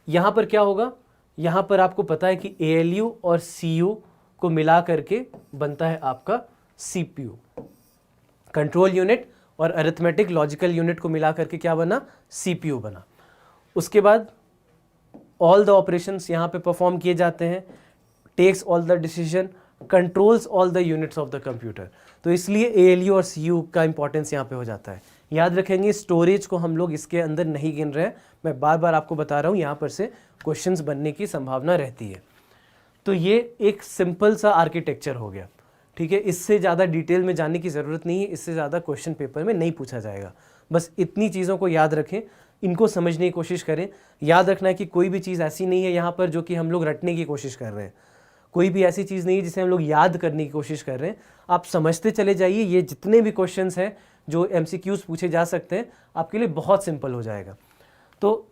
यहाँ पर क्या होगा, यहाँ पर आपको पता है कि ALU और CU को मिला करके बनता है आपका CPU। कंट्रोल यूनिट और अरिथमेटिक लॉजिकल यूनिट को मिला करके क्या बना, CPU बना। उसके बाद ऑल द ऑपरेशंस यहाँ पे परफॉर्म किए जाते हैं, takes all the decision, controls all the units of the computer. तो इसलिए ALU और CU का इंपॉर्टेंस यहाँ पे हो जाता है। याद रखेंगे स्टोरेज को हम लोग इसके अंदर नहीं गिन रहे हैं, मैं बार बार आपको बता रहा हूँ, यहाँ पर से क्वेश्चंस बनने की संभावना रहती है। तो ये एक सिंपल सा आर्किटेक्चर हो गया, ठीक है। इससे ज़्यादा डिटेल में जाने की ज़रूरत नहीं है, इससे ज़्यादा क्वेश्चन पेपर में नहीं पूछा जाएगा। बस इतनी चीज़ों को याद रखें, इनको समझने की कोशिश करें। याद रखना है कि कोई भी चीज़ ऐसी नहीं है यहाँ पर जो कि हम लोग रटने की कोशिश कर रहे हैं, कोई भी ऐसी चीज़ नहीं है जिसे हम लोग याद करने की कोशिश कर रहे हैं। आप समझते चले जाइए, ये जितने भी क्वेश्चंस हैं जो MCQs पूछे जा सकते हैं आपके लिए बहुत सिंपल हो जाएगा। तो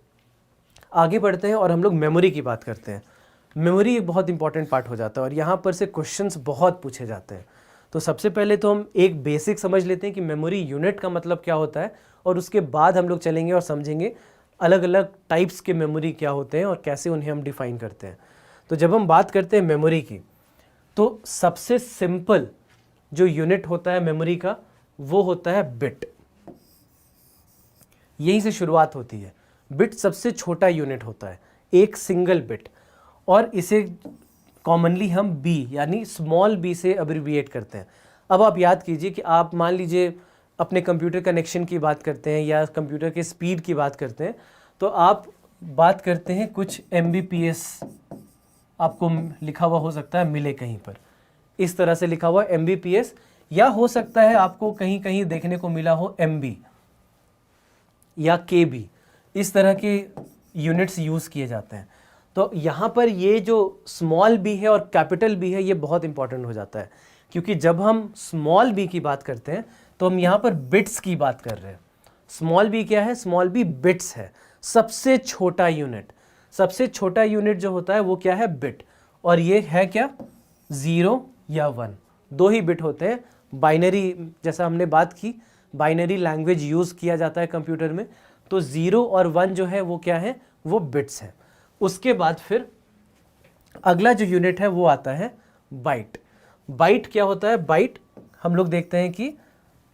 आगे बढ़ते हैं और हम लोग मेमोरी की बात करते हैं। मेमोरी एक बहुत इंपॉर्टेंट पार्ट हो जाता है और यहाँ पर से क्वेश्चंस बहुत पूछे जाते हैं। तो सबसे पहले तो हम एक बेसिक समझ लेते हैं कि मेमोरी यूनिट का मतलब क्या होता है, और उसके बाद हम लोग चलेंगे और समझेंगे अलग अलग टाइप्स के मेमोरी क्या होते हैं और कैसे उन्हें हम डिफाइन करते हैं। तो जब हम बात करते हैं मेमोरी की, तो सबसे सिंपल जो यूनिट होता है मेमोरी का वो होता है बिट। यहीं से शुरुआत होती है। बिट सबसे छोटा यूनिट होता है, एक सिंगल बिट, और इसे कॉमनली हम B यानी स्मॉल b से अब्रिविएट करते हैं। अब आप याद कीजिए कि आप मान लीजिए अपने कंप्यूटर कनेक्शन की बात करते हैं या कंप्यूटर के स्पीड की बात करते हैं, तो आप बात करते हैं कुछ MBPS, आपको लिखा हुआ हो सकता है मिले कहीं पर, इस तरह से लिखा हुआ MBPS, या हो सकता है आपको कहीं कहीं देखने को मिला हो MB या KB, इस तरह के यूनिट्स यूज़ किए जाते हैं। तो यहाँ पर ये जो स्मॉल b है और कैपिटल B है ये बहुत इंपॉर्टेंट हो जाता है। क्योंकि जब हम स्मॉल बी की बात करते हैं तो हम यहाँ पर बिट्स की बात कर रहे हैं। स्मॉल बी क्या है? स्मॉल बी बिट्स है, सबसे छोटा यूनिट। सबसे छोटा यूनिट जो होता है वो क्या है? बिट। और ये है क्या? 0 या 1, दो ही बिट होते हैं। बाइनरी, जैसा हमने बात की, बाइनरी लैंग्वेज यूज़ किया जाता है कंप्यूटर में, तो 0 और 1 जो है वो क्या है? वो बिट्स है। उसके बाद फिर अगला जो यूनिट है वो आता है बाइट। बाइट क्या होता है? बाइट हम लोग देखते हैं कि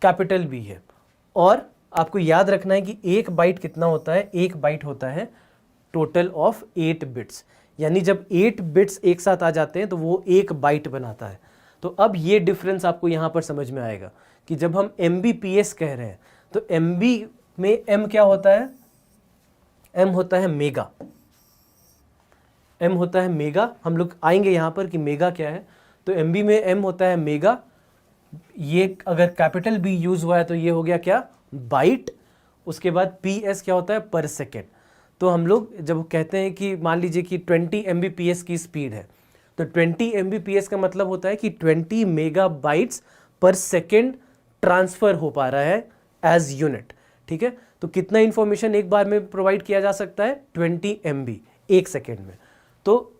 कैपिटल बी है, और आपको याद रखना है कि एक बाइट कितना होता है? एक बाइट होता है टोटल ऑफ 8 बिट्स, यानी जब 8 बिट्स एक साथ आ जाते हैं तो वो एक बाइट बनाता है। तो अब ये डिफरेंस आपको यहाँ पर समझ में आएगा कि जब हम MBPS कह रहे हैं तो MB में M क्या होता है? M होता है मेगा। M होता है मेगा। हम लोग आएंगे यहाँ पर कि मेगा क्या है। तो MB में M होता है मेगा। ये अगर कैपिटल B यूज हुआ है तो ये हो गया क्या? बाइट। उसके बाद PS क्या होता है? पर सेकेंड। तो हम लोग जब कहते हैं कि मान लीजिए कि 20 MBPS की स्पीड है, तो 20 MBPS का मतलब होता है कि 20 मेगाबाइट्स पर सेकेंड ट्रांसफ़र हो पा रहा है एज यूनिट। ठीक है, तो कितना इंफॉर्मेशन एक बार में प्रोवाइड किया जा सकता है? 20 MB एक सेकेंड में। तो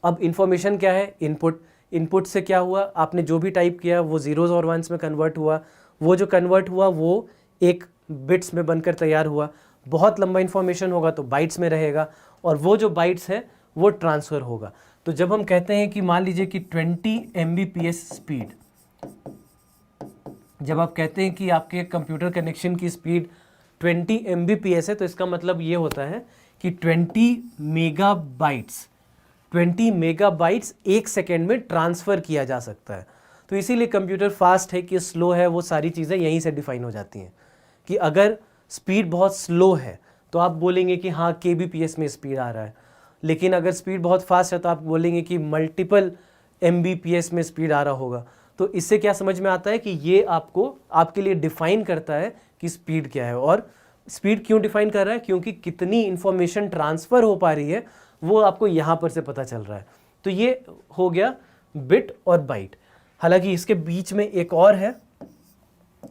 अब इंफॉर्मेशन क्या है? इनपुट। इनपुट से क्या हुआ? आपने जो भी टाइप किया वो जीरोज और वंस में कन्वर्ट हुआ। वो जो कन्वर्ट हुआ वो एक बिट्स में बनकर तैयार हुआ। बहुत लंबा इंफॉर्मेशन होगा तो बाइट्स में रहेगा, और वो जो बाइट्स है वो ट्रांसफ़र होगा। तो जब हम कहते हैं कि मान लीजिए कि 20 MBPS स्पीड, जब आप कहते हैं कि आपके कंप्यूटर कनेक्शन की स्पीड 20 MBPS है, तो इसका मतलब ये होता है कि 20 मेगाबाइट्स एक सेकेंड में ट्रांसफ़र किया जा सकता है। तो इसीलिए कंप्यूटर फास्ट है कि स्लो है, वो सारी चीज़ें यहीं से डिफाइन हो जाती हैं। कि अगर स्पीड बहुत स्लो है तो आप बोलेंगे कि हाँ KBPS में स्पीड आ रहा है, लेकिन अगर स्पीड बहुत फास्ट है तो आप बोलेंगे कि मल्टीपल MBPS में स्पीड आ रहा होगा। तो इससे क्या समझ में आता है कि ये आपको आपके लिए डिफाइन करता है कि स्पीड क्या है। और स्पीड क्यों डिफाइन कर रहा है? क्योंकि कितनी इंफॉर्मेशन ट्रांसफ़र हो पा रही है वो आपको यहाँ पर से पता चल रहा है। तो ये हो गया बिट और बाइट। हालांकि इसके बीच में एक और है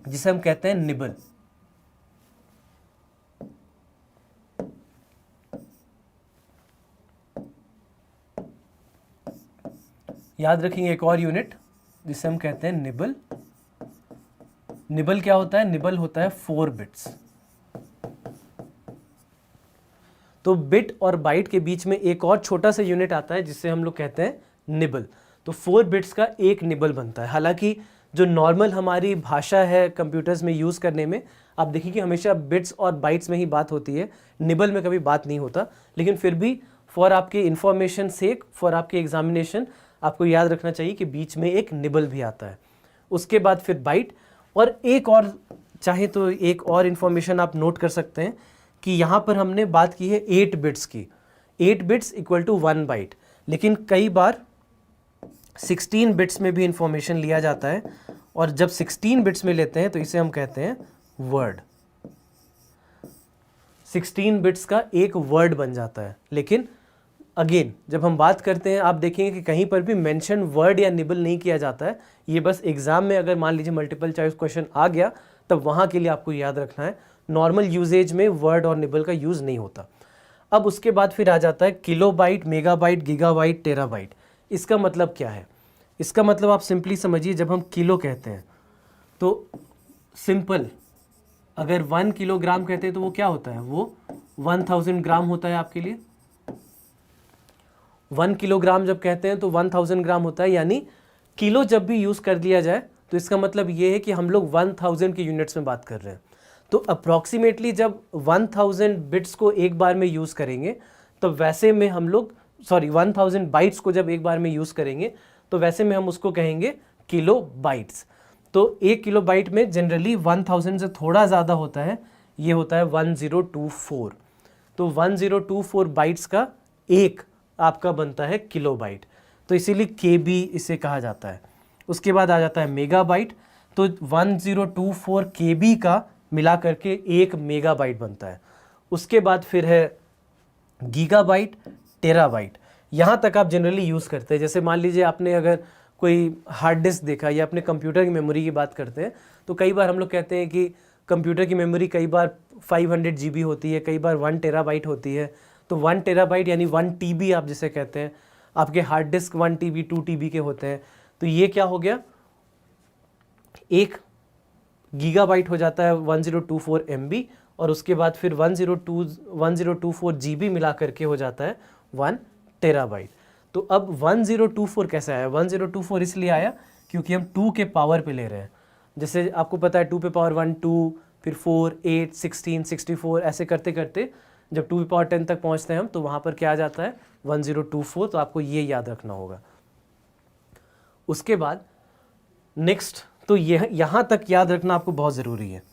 जिसे हम कहते हैं निबल। याद रखेंगे एक और यूनिट जिसे हम कहते हैं निबल। निबल क्या होता है? निबल होता है 4 बिट्स। तो बिट और बाइट के बीच में एक और छोटा सा यूनिट आता है जिससे हम लोग कहते हैं निबल। तो 4 बिट्स का एक निबल बनता है। हालांकि जो नॉर्मल हमारी भाषा है कंप्यूटर्स में यूज़ करने में, आप देखिए कि हमेशा बिट्स और बाइट्स में ही बात होती है, निबल में कभी बात नहीं होता। लेकिन फिर भी फॉर आपके इंफॉर्मेशन सेक, फॉर आपके एग्जामिनेशन, आपको याद रखना चाहिए कि बीच में एक निबल भी आता है। उसके बाद फिर बाइट, और एक और चाहे तो एक और इन्फॉर्मेशन आप नोट कर सकते हैं कि यहाँ पर हमने बात की है 8 बिट्स की। 8 बिट्स इक्वल टू 1 बाइट, लेकिन कई बार 16 बिट्स में भी इंफॉर्मेशन लिया जाता है, और जब 16 बिट्स में लेते हैं तो इसे हम कहते हैं वर्ड। 16 बिट्स का एक वर्ड बन जाता है। लेकिन अगेन जब हम बात करते हैं, आप देखेंगे कि कहीं पर भी मेंशन वर्ड या निबल नहीं किया जाता है। ये बस एग्जाम में अगर मान लीजिए मल्टीपल चॉइस क्वेश्चन आ गया तब वहाँ के लिए आपको याद रखना है। नॉर्मल यूजेज में वर्ड और निबल का यूज़ नहीं होता। अब उसके बाद फिर आ जाता है किलोबाइट, मेगाबाइट, गीगाबाइट, टेराबाइट। इसका मतलब क्या है? इसका मतलब आप सिंपली समझिए, जब हम किलो कहते हैं तो सिंपल, अगर 1 किलोग्राम कहते हैं तो वो क्या होता है? वो 1000 ग्राम होता है आपके लिए। 1 किलोग्राम जब कहते हैं तो 1000 ग्राम होता है, यानी किलो जब भी यूज़ कर दिया जाए तो इसका मतलब ये है कि हम लोग 1000 के यूनिट्स में बात कर रहे हैं। तो अप्रॉक्सीमेटली जब 1000 बिट्स को एक बार में यूज़ करेंगे तो वैसे में हम लोग 1000 बाइट्स को जब एक बार में यूज़ करेंगे तो वैसे में हम उसको कहेंगे किलो बाइट्स। तो 1 किलो बाइट में जनरली 1000 से थोड़ा ज़्यादा होता है, ये होता है 1024। तो 1024 बाइट्स का एक आपका बनता है किलो बाइट, तो इसीलिए KB इसे कहा जाता है। उसके बाद आ जाता है मेगाबाइट। तो 1024 KB का मिला करके एक मेगाबाइट बनता है। उसके बाद फिर है गीगाबाइट, टेराबाइट। यहाँ तक आप जनरली यूज़ करते हैं। जैसे मान लीजिए आपने अगर कोई हार्ड डिस्क देखा या अपने कंप्यूटर की मेमोरी की बात करते हैं, तो कई बार हम लोग कहते हैं कि कंप्यूटर की मेमोरी कई बार 500 GB होती है, कई बार 1 टेराबाइट होती है। तो 1 टेराबाइट यानी 1 TB आप जिसे कहते हैं, आपके हार्ड डिस्क 1 TB 2 TB के होते हैं। तो ये क्या हो गया, 1 गीगाबाइट हो जाता है 1024 MB, और उसके बाद फिर 1024 GB मिला करके हो जाता है 1 टेराबाइट। तो अब 1024 कैसे आया? 1024 इसलिए आया क्योंकि हम 2 के पावर पे ले रहे हैं। जैसे आपको पता है 2 पे पावर 1 2, फिर 4 8 16 64, ऐसे करते करते जब 2 पे पावर 10 तक पहुंचते हैं हम, तो वहाँ पर क्या आ जाता है 1024। तो आपको ये याद रखना होगा। उसके बाद नेक्स्ट, तो ये यहाँ तक याद रखना आपको बहुत ज़रूरी है।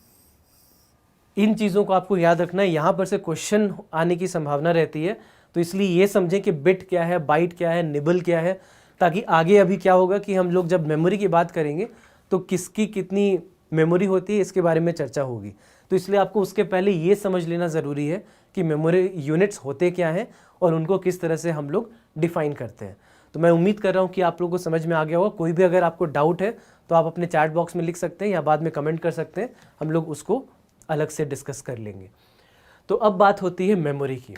इन चीज़ों को आपको याद रखना है, यहाँ पर से क्वेश्चन आने की संभावना रहती है। तो इसलिए ये समझें कि बिट क्या है, बाइट क्या है, निबल क्या है, ताकि आगे अभी क्या होगा कि हम लोग जब मेमोरी की बात करेंगे तो किसकी कितनी मेमोरी होती है इसके बारे में चर्चा होगी। तो इसलिए आपको उसके पहले ये समझ लेना ज़रूरी है कि मेमोरी यूनिट्स होते क्या हैं और उनको किस तरह से हम लोग डिफ़ाइन करते हैं। तो मैं उम्मीद कर रहा हूँ कि आप लोगों को समझ में आ गया होगा। कोई भी अगर आपको डाउट है तो आप अपने चैट बॉक्स में लिख सकते हैं या बाद में कमेंट कर सकते हैं, हम लोग उसको अलग से डिस्कस कर लेंगे। तो अब बात होती है मेमोरी की।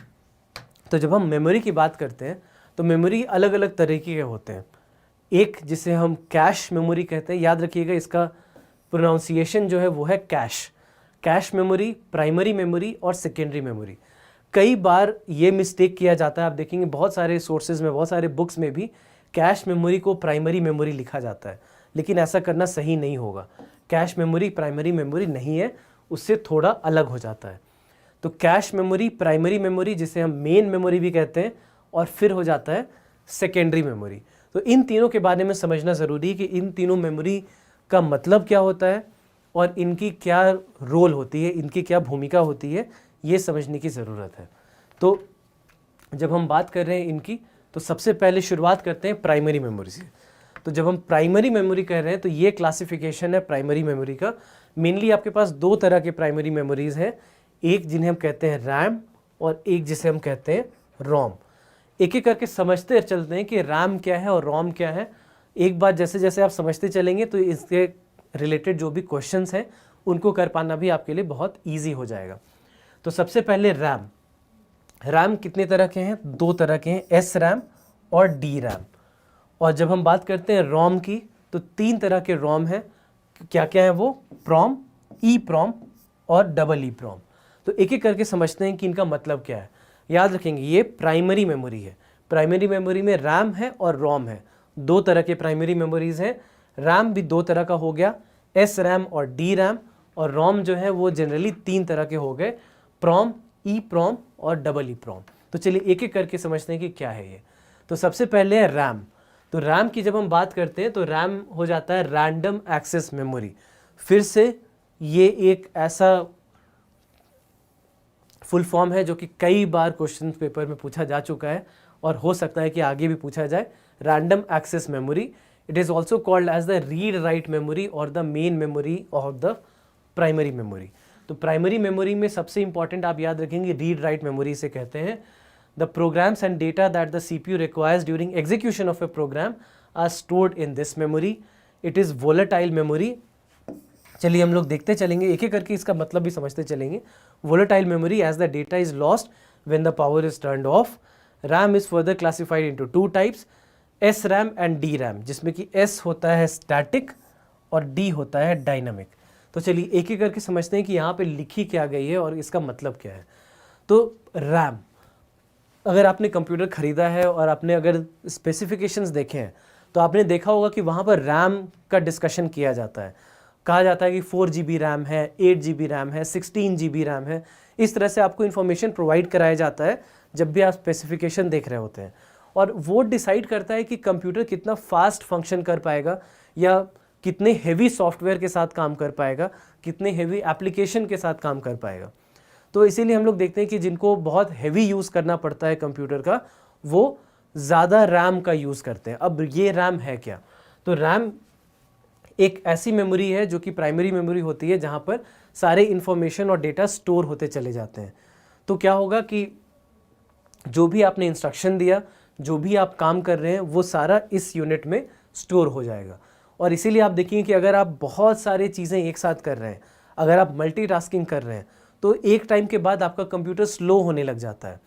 तो जब हम मेमोरी की बात करते हैं तो मेमोरी अलग अलग तरीके के होते हैं। एक जिसे हम कैश मेमोरी कहते हैं, याद रखिएगा इसका प्रोनाउंसिएशन जो है वो है cash. Cache memory, primary memory और सेकेंडरी मेमोरी। कई बार ये मिस्टेक किया जाता है, आप देखेंगे बहुत सारे सोर्सेज में, बहुत सारे बुक्स में भी कैश मेमोरी को प्राइमरी मेमोरी लिखा जाता है, लेकिन ऐसा करना सही नहीं होगा। कैश मेमोरी प्राइमरी मेमोरी नहीं है, उससे थोड़ा अलग हो जाता है। तो कैश मेमोरी, प्राइमरी मेमोरी जिसे हम मेन मेमोरी भी कहते हैं, और फिर हो जाता है सेकेंडरी मेमोरी। तो इन तीनों के बारे में समझना ज़रूरी है कि इन तीनों मेमोरी का मतलब क्या होता है और इनकी क्या रोल होती है, इनकी क्या भूमिका होती है, ये समझने की ज़रूरत है। तो जब हम बात कर रहे हैं इनकी, तो सबसे पहले शुरुआत करते हैं प्राइमरी मेमोरी से। तो जब हम प्राइमरी मेमोरी कह रहे हैं तो ये क्लासिफिकेशन है प्राइमरी मेमोरी का। मेनली आपके पास दो तरह के प्राइमरी मेमोरीज़ हैं, एक जिन्हें हम कहते हैं रैम और एक जिसे हम कहते हैं रोम। एक एक करके समझते चलते हैं कि रैम क्या है और रोम क्या है। एक बात जैसे जैसे आप समझते चलेंगे तो इसके रिलेटेड जो भी क्वेश्चंस हैं उनको कर पाना भी आपके लिए बहुत ईजी हो जाएगा। तो सबसे पहले रैम। रैम कितने तरह के हैं? दो तरह के हैं, एस रैम और डी रैम। और जब हम बात करते हैं रोम की तो तीन तरह के रोम हैं। क्या क्या है वो? प्रॉम, ई प्रॉम और डबल ई प्रॉम। तो एक एक करके समझते हैं कि इनका मतलब क्या है। याद रखेंगे ये प्राइमरी मेमोरी है। प्राइमरी मेमोरी में रैम है और रोम है। दो तरह के प्राइमरी मेमोरीज हैं। रैम भी दो तरह का हो गया, एस रैम और डी रैम, और रोम जो है वो जनरली तीन तरह के हो गए, प्रॉम, ई प्रॉम और डबल ई प्रॉम। तो चलिए एक एक करके समझते हैं कि क्या है ये। तो सबसे पहले है रैम। तो रैम की जब हम बात करते हैं तो रैम हो जाता है रैंडम एक्सेस मेमोरी। फिर से ये एक ऐसा फुल फॉर्म है जो कि कई बार क्वेश्चन पेपर में पूछा जा चुका है और हो सकता है कि आगे भी पूछा जाए। Random access memory, it is also called as the read write memory और the main memory of the primary memory. तो प्राइमरी मेमोरी में सबसे इंपॉर्टेंट आप याद रखेंगे रीड राइट मेमोरी से कहते हैं। The programs and data that the CPU requires during execution of a program are stored in this memory. It is volatile memory. चलिए हम लोग देखते चलेंगे, एक एक करके इसका मतलब भी समझते चलेंगे। Volatile memory as the data is lost when the power is turned off. RAM is further classified into two types, S RAM and D RAM, जिसमें कि एस होता है स्टैटिक और डी होता है डायनामिक। तो चलिए एक एक करके समझते हैं कि यहाँ पे लिखी क्या गई है और इसका मतलब क्या है। तो रैम, अगर आपने कंप्यूटर ख़रीदा है और आपने अगर स्पेसिफिकेशंस देखे हैं तो आपने देखा होगा कि वहाँ पर रैम का डिस्कशन किया जाता है। कहा जाता है कि 4 GB रैम है, 8 GB रैम है, 16 GB रैम है। इस तरह से आपको इन्फॉर्मेशन प्रोवाइड कराया जाता है जब भी आप स्पेसिफिकेशन देख रहे होते हैं, और वो डिसाइड करता है कि कंप्यूटर कितना फास्ट फंक्शन कर पाएगा या कितने हेवी सॉफ्टवेयर के साथ काम कर पाएगा, कितने हेवी एप्लीकेशन के साथ काम कर पाएगा। तो इसीलिए हम लोग देखते हैं कि जिनको बहुत हेवी यूज़ करना पड़ता है कंप्यूटर का, वो ज़्यादा रैम का यूज़ करते हैं। अब ये रैम है क्या? तो रैम एक ऐसी मेमोरी है जो कि प्राइमरी मेमोरी होती है जहाँ पर सारे इन्फॉर्मेशन और डेटा स्टोर होते चले जाते हैं। तो क्या होगा कि जो भी आपने इंस्ट्रक्शन दिया, जो भी आप काम कर रहे हैं, वो सारा इस यूनिट में स्टोर हो जाएगा। और इसीलिए आप देखेंगे कि अगर आप बहुत सारी चीज़ें एक साथ कर रहे हैं, अगर आप मल्टीटास्किंग कर रहे हैं, तो एक टाइम के बाद आपका कंप्यूटर स्लो होने लग जाता है।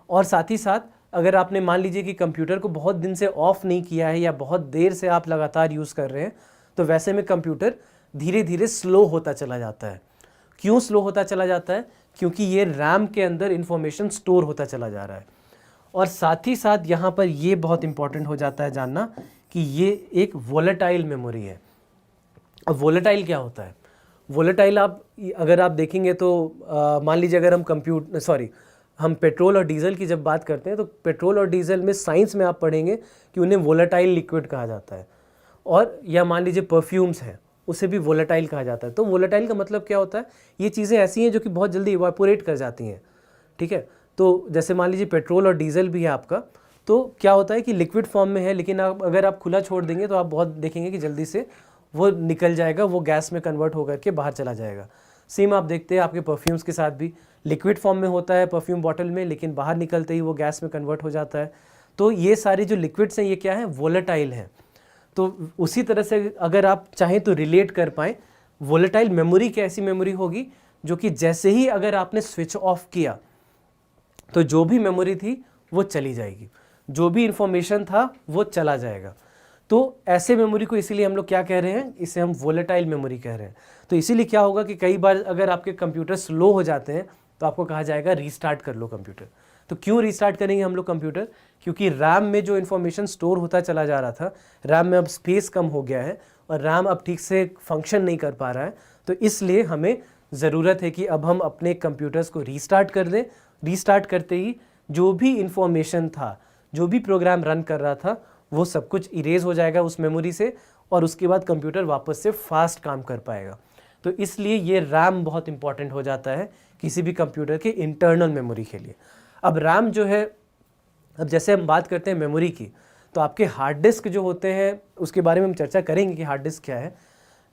और साथ ही साथ अगर आपने मान लीजिए कि कंप्यूटर को बहुत दिन से ऑफ नहीं किया है या बहुत देर से आप लगातार यूज़ कर रहे हैं, तो वैसे में कंप्यूटर धीरे धीरे स्लो होता चला जाता है। क्यों स्लो होता चला जाता है? क्योंकि ये रैम के अंदर इंफॉर्मेशन स्टोर होता चला जा रहा है। और साथ ही साथ यहाँ पर ये बहुत इंपॉर्टेंट हो जाता है जानना कि ये एक वोलेटाइल मेमोरी है। अब वोलेटाइल क्या होता है? वोलेटाइल अगर आप देखेंगे तो मान लीजिए अगर हम पेट्रोल और डीजल की जब बात करते हैं तो पेट्रोल और डीजल में साइंस में आप पढ़ेंगे कि उन्हें वोलेटाइल लिक्विड कहा जाता है। और या मान लीजिए परफ्यूम्स हैं, उसे भी वोलेटाइल कहा जाता है। तो वोलेटाइल का मतलब क्या होता है? ये चीज़ें ऐसी हैं जो कि बहुत जल्दी इवापोरेट कर जाती हैं, ठीक है। तो जैसे मान लीजिए पेट्रोल और डीजल भी है आपका, तो क्या होता है कि लिक्विड फॉर्म में है, लेकिन अगर आप खुला छोड़ देंगे तो आप बहुत देखेंगे कि जल्दी से वो निकल जाएगा, वो गैस में कन्वर्ट होकर के बाहर चला जाएगा। सेम आप देखते हैं आपके परफ्यूम्स के साथ भी, लिक्विड फॉर्म में होता है परफ्यूम बॉटल में, लेकिन बाहर निकलते ही वो गैस में कन्वर्ट हो जाता है। तो ये सारी जो लिक्विड्स हैं ये क्या है? वोलेटाइल हैं। तो उसी तरह से अगर आप चाहें तो रिलेट कर पाएँ, वोलेटाइल मेमोरी की ऐसी मेमोरी होगी जो कि जैसे ही अगर आपने स्विच ऑफ किया तो जो भी मेमोरी थी वो चली जाएगी, जो भी इंफॉर्मेशन था वो चला जाएगा। तो ऐसे मेमोरी को इसीलिए हम लोग क्या कह रहे हैं? इसे हम वोलेटाइल मेमोरी कह रहे हैं। तो इसीलिए क्या होगा कि कई बार अगर आपके कंप्यूटर स्लो हो जाते हैं तो आपको कहा जाएगा रीस्टार्ट कर लो कंप्यूटर। तो क्यों रीस्टार्ट करेंगे हम लोग कंप्यूटर? क्योंकि रैम में जो इन्फॉर्मेशन स्टोर होता चला जा रहा था, रैम में अब स्पेस कम हो गया है और रैम अब ठीक से फंक्शन नहीं कर पा रहा है। तो इसलिए हमें ज़रूरत है कि अब हम अपने कंप्यूटर्स को रीस्टार्ट कर दें। रीस्टार्ट करते ही जो भी इंफॉर्मेशन था, जो भी प्रोग्राम रन कर रहा था, वो सब कुछ इरेज हो जाएगा उस मेमोरी से और उसके बाद कंप्यूटर वापस से फास्ट काम कर पाएगा। तो इसलिए ये रैम बहुत इंपॉर्टेंट हो जाता है किसी भी कंप्यूटर के इंटरनल मेमोरी के लिए। अब रैम जो है, अब जैसे हम बात करते हैं मेमोरी की, तो आपके हार्ड डिस्क जो होते हैं उसके बारे में हम चर्चा करेंगे कि हार्ड डिस्क क्या है।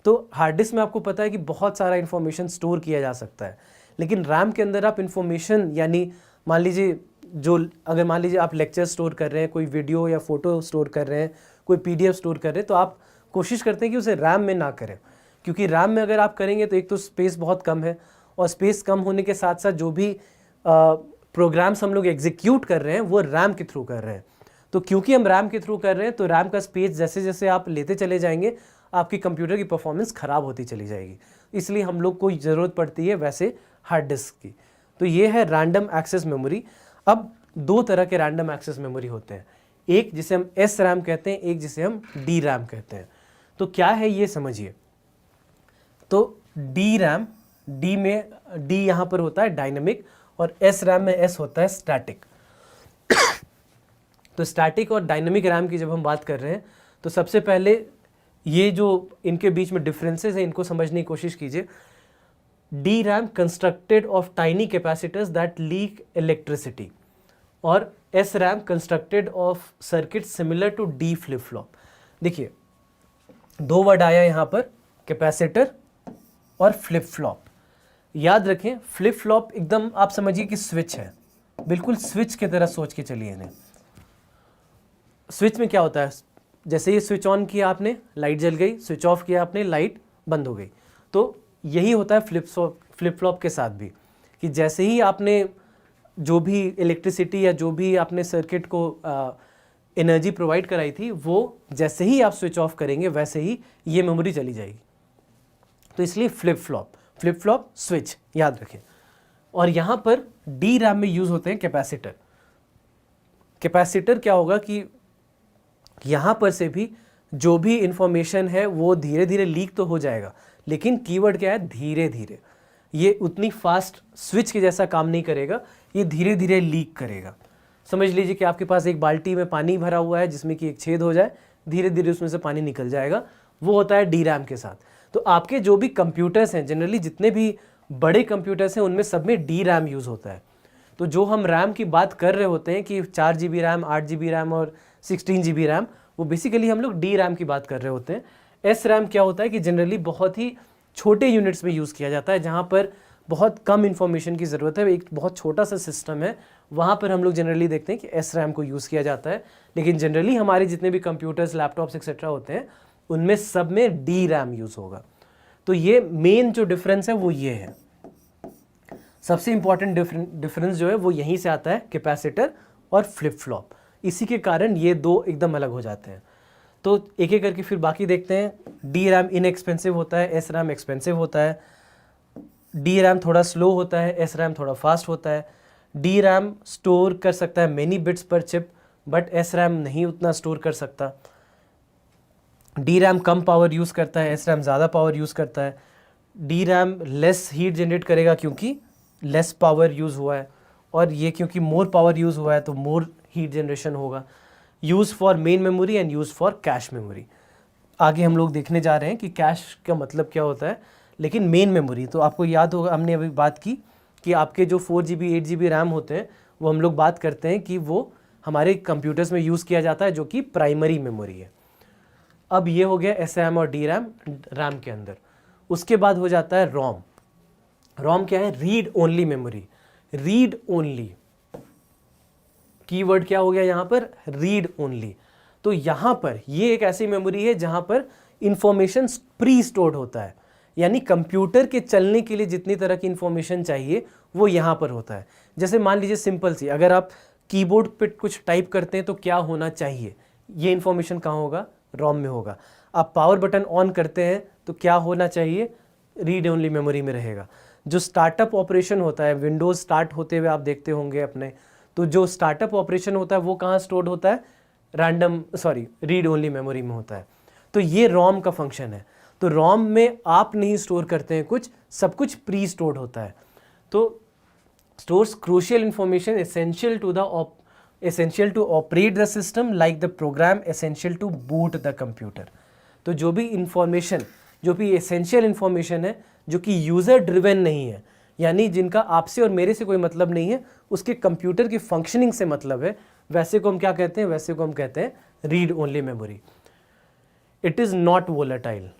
तो हार्ड डिस्क में आपको पता है कि बहुत सारा इन्फॉर्मेशन स्टोर किया जा सकता है, लेकिन रैम के अंदर आप इन्फॉर्मेशन यानी मान लीजिए अगर मान लीजिए आप लेक्चर स्टोर कर रहे हैं, कोई वीडियो या फोटो स्टोर कर रहे हैं, कोई पीडीएफ स्टोर कर रहे हैं, तो आप कोशिश करते हैं कि उसे रैम में ना करें, क्योंकि रैम में अगर आप करेंगे तो एक तो स्पेस बहुत कम है और स्पेस कम होने के साथ साथ जो भी प्रोग्राम्स हम लोग एग्जीक्यूट कर रहे हैं वो रैम के थ्रू कर रहे हैं। तो क्योंकि हम रैम के थ्रू कर रहे हैं तो रैम का स्पेस जैसे जैसे आप लेते चले जाएंगे आपकी कंप्यूटर की परफॉर्मेंस ख़राब होती चली जाएगी। इसलिए हम लोग को ज़रूरत पड़ती है वैसे हार्ड डिस्क की। तो ये है रैंडम एक्सेस मेमोरी। अब दो तरह के रैंडम एक्सेस मेमोरी होते हैं, एक जिसे हम एस रैम कहते हैं, एक जिसे हम डी रैम कहते हैं। तो क्या है ये समझिए। तो डी रैम, डी में डी यहाँ पर होता है डायनेमिक और एस रैम में एस होता है स्टैटिक। तो स्टैटिक और डायनेमिक रैम की जब हम बात कर रहे हैं तो सबसे पहले ये जो इनके बीच में डिफरेंसेस हैं इनको समझने की कोशिश कीजिए। D RAM constructed of tiny capacitors that leak electricity और S RAM constructed of circuit similar to D flip flop. देखिए दो वर्ड आया यहाँ पर, कैपेसिटर और फ्लिप फ्लॉप। याद रखें फ्लिप फ्लॉप एकदम आप समझिए कि स्विच है, बिल्कुल स्विच की तरह सोच के चलिए इन्हें। स्विच में क्या होता है, जैसे ये स्विच ऑन किया आपने लाइट जल गई, स्विच ऑफ किया आपने लाइट बंद हो गई। तो यही होता है फ्लिप फ्लॉप के साथ भी, कि जैसे ही आपने जो भी इलेक्ट्रिसिटी या जो भी आपने सर्किट को एनर्जी प्रोवाइड कराई थी वो जैसे ही आप स्विच ऑफ करेंगे वैसे ही ये मेमोरी चली जाएगी। तो इसलिए फ्लिप फ्लॉप स्विच याद रखें। और यहाँ पर डी रैम में यूज़ होते हैं कैपेसिटर। कैपेसिटर क्या होगा कि यहाँ पर से भी जो भी इंफॉर्मेशन है वो धीरे धीरे लीक तो हो जाएगा, लेकिन कीवर्ड क्या है, धीरे धीरे। ये उतनी फास्ट स्विच के जैसा काम नहीं करेगा, ये धीरे धीरे लीक करेगा। समझ लीजिए कि आपके पास एक बाल्टी में पानी भरा हुआ है जिसमें कि एक छेद हो जाए, धीरे धीरे उसमें से पानी निकल जाएगा, वो होता है डी रैम के साथ। तो आपके जो भी कंप्यूटर्स हैं, जनरली जितने भी बड़े कंप्यूटर्स हैं उनमें सब में डी रैम यूज़ होता है। तो जो हम रैम की बात कर रहे होते हैं कि 4 GB रैम, 8 GB रैम और 16 GB रैम, वो बेसिकली हम लोग डी रैम की बात कर रहे होते हैं। एस रैम क्या होता है कि जनरली बहुत ही छोटे यूनिट्स में यूज़ किया जाता है, जहाँ पर बहुत कम इन्फॉर्मेशन की ज़रूरत है, एक बहुत छोटा सा सिस्टम है, वहाँ पर हम लोग जनरली देखते हैं कि SRAM को यूज़ किया जाता है। लेकिन जनरली हमारे जितने भी कंप्यूटर्स, लैपटॉप्स एक्सेट्रा होते हैं उनमें सब में DRAM यूज़ होगा। तो ये मेन जो डिफरेंस है वो ये है, सबसे इंपॉर्टेंट डिफरेंस जो है वो यहीं से आता है, कैपेसिटर और फ्लिप फ्लॉप। इसी के कारण ये दो एकदम अलग हो जाते हैं। तो एक एक करके फिर बाकी देखते हैं। DRAM इनएक्सपेंसिव होता है, SRAM एक्सपेंसिव होता है। DRAM थोड़ा स्लो होता है, SRAM थोड़ा फास्ट होता है। DRAM स्टोर कर सकता है मेनी बिट्स पर चिप, बट SRAM नहीं उतना स्टोर कर सकता। DRAM कम पावर यूज़ करता है, SRAM ज़्यादा पावर यूज़ करता है। DRAM लेस हीट जनरेट करेगा क्योंकि लेस पावर यूज़ हुआ है, और ये क्योंकि मोर पावर यूज़ हुआ है तो मोर हीट जनरेशन होगा। Use for main memory and use for cache memory. आगे हम लोग देखने जा रहे हैं कि कैश का मतलब क्या होता है। लेकिन मेन मेमोरी तो आपको याद होगा, हमने अभी बात की कि आपके जो 4GB 8GB रैम होते हैं वो हम लोग बात करते हैं कि वो हमारे कंप्यूटर्स में यूज़ किया जाता है, जो कि प्राइमरी मेमोरी है। अब ये हो गया SRAM और DRAM रैम के अंदर। उसके बाद हो जाता है ROM। ROM क्या है? Read only memory. Read only keyword क्या हो गया यहाँ पर? Read only. तो यहाँ पर ये एक ऐसी मेमोरी है जहाँ पर इंफॉर्मेशन प्री स्टोर्ड होता है, यानी कंप्यूटर के चलने के लिए जितनी तरह की इंफॉर्मेशन चाहिए वो यहाँ पर होता है। जैसे मान लीजिए सिंपल सी, अगर आप कीबोर्ड पे कुछ टाइप करते हैं तो क्या होना चाहिए, ये इंफॉर्मेशन कहाँ होगा? ROM में होगा। आप पावर बटन ऑन करते हैं तो क्या होना चाहिए? रीड ओनली मेमोरी में रहेगा। जो स्टार्टअप ऑपरेशन होता है, विंडोज़ स्टार्ट होते हुए आप देखते होंगे अपने, तो जो स्टार्टअप ऑपरेशन होता है वो कहाँ स्टोर्ड होता है? रीड ओनली मेमोरी में होता है। तो ये ROM का फंक्शन है। तो ROM में आप नहीं स्टोर करते हैं कुछ, सब कुछ प्री स्टोर्ड होता है। तो stores crucial information essential to operate the system like the program essential to boot the computer। तो जो भी इंफॉर्मेशन, जो भी एसेंशियल इंफॉर्मेशन है, जो कि यूज़र ड्रिवन नहीं है, यानी जिनका आपसे और मेरे से कोई मतलब नहीं है, उसके कंप्यूटर की फंक्शनिंग से मतलब है, वैसे को हम क्या कहते हैं? वैसे को हम कहते हैं read only memory. It is not volatile.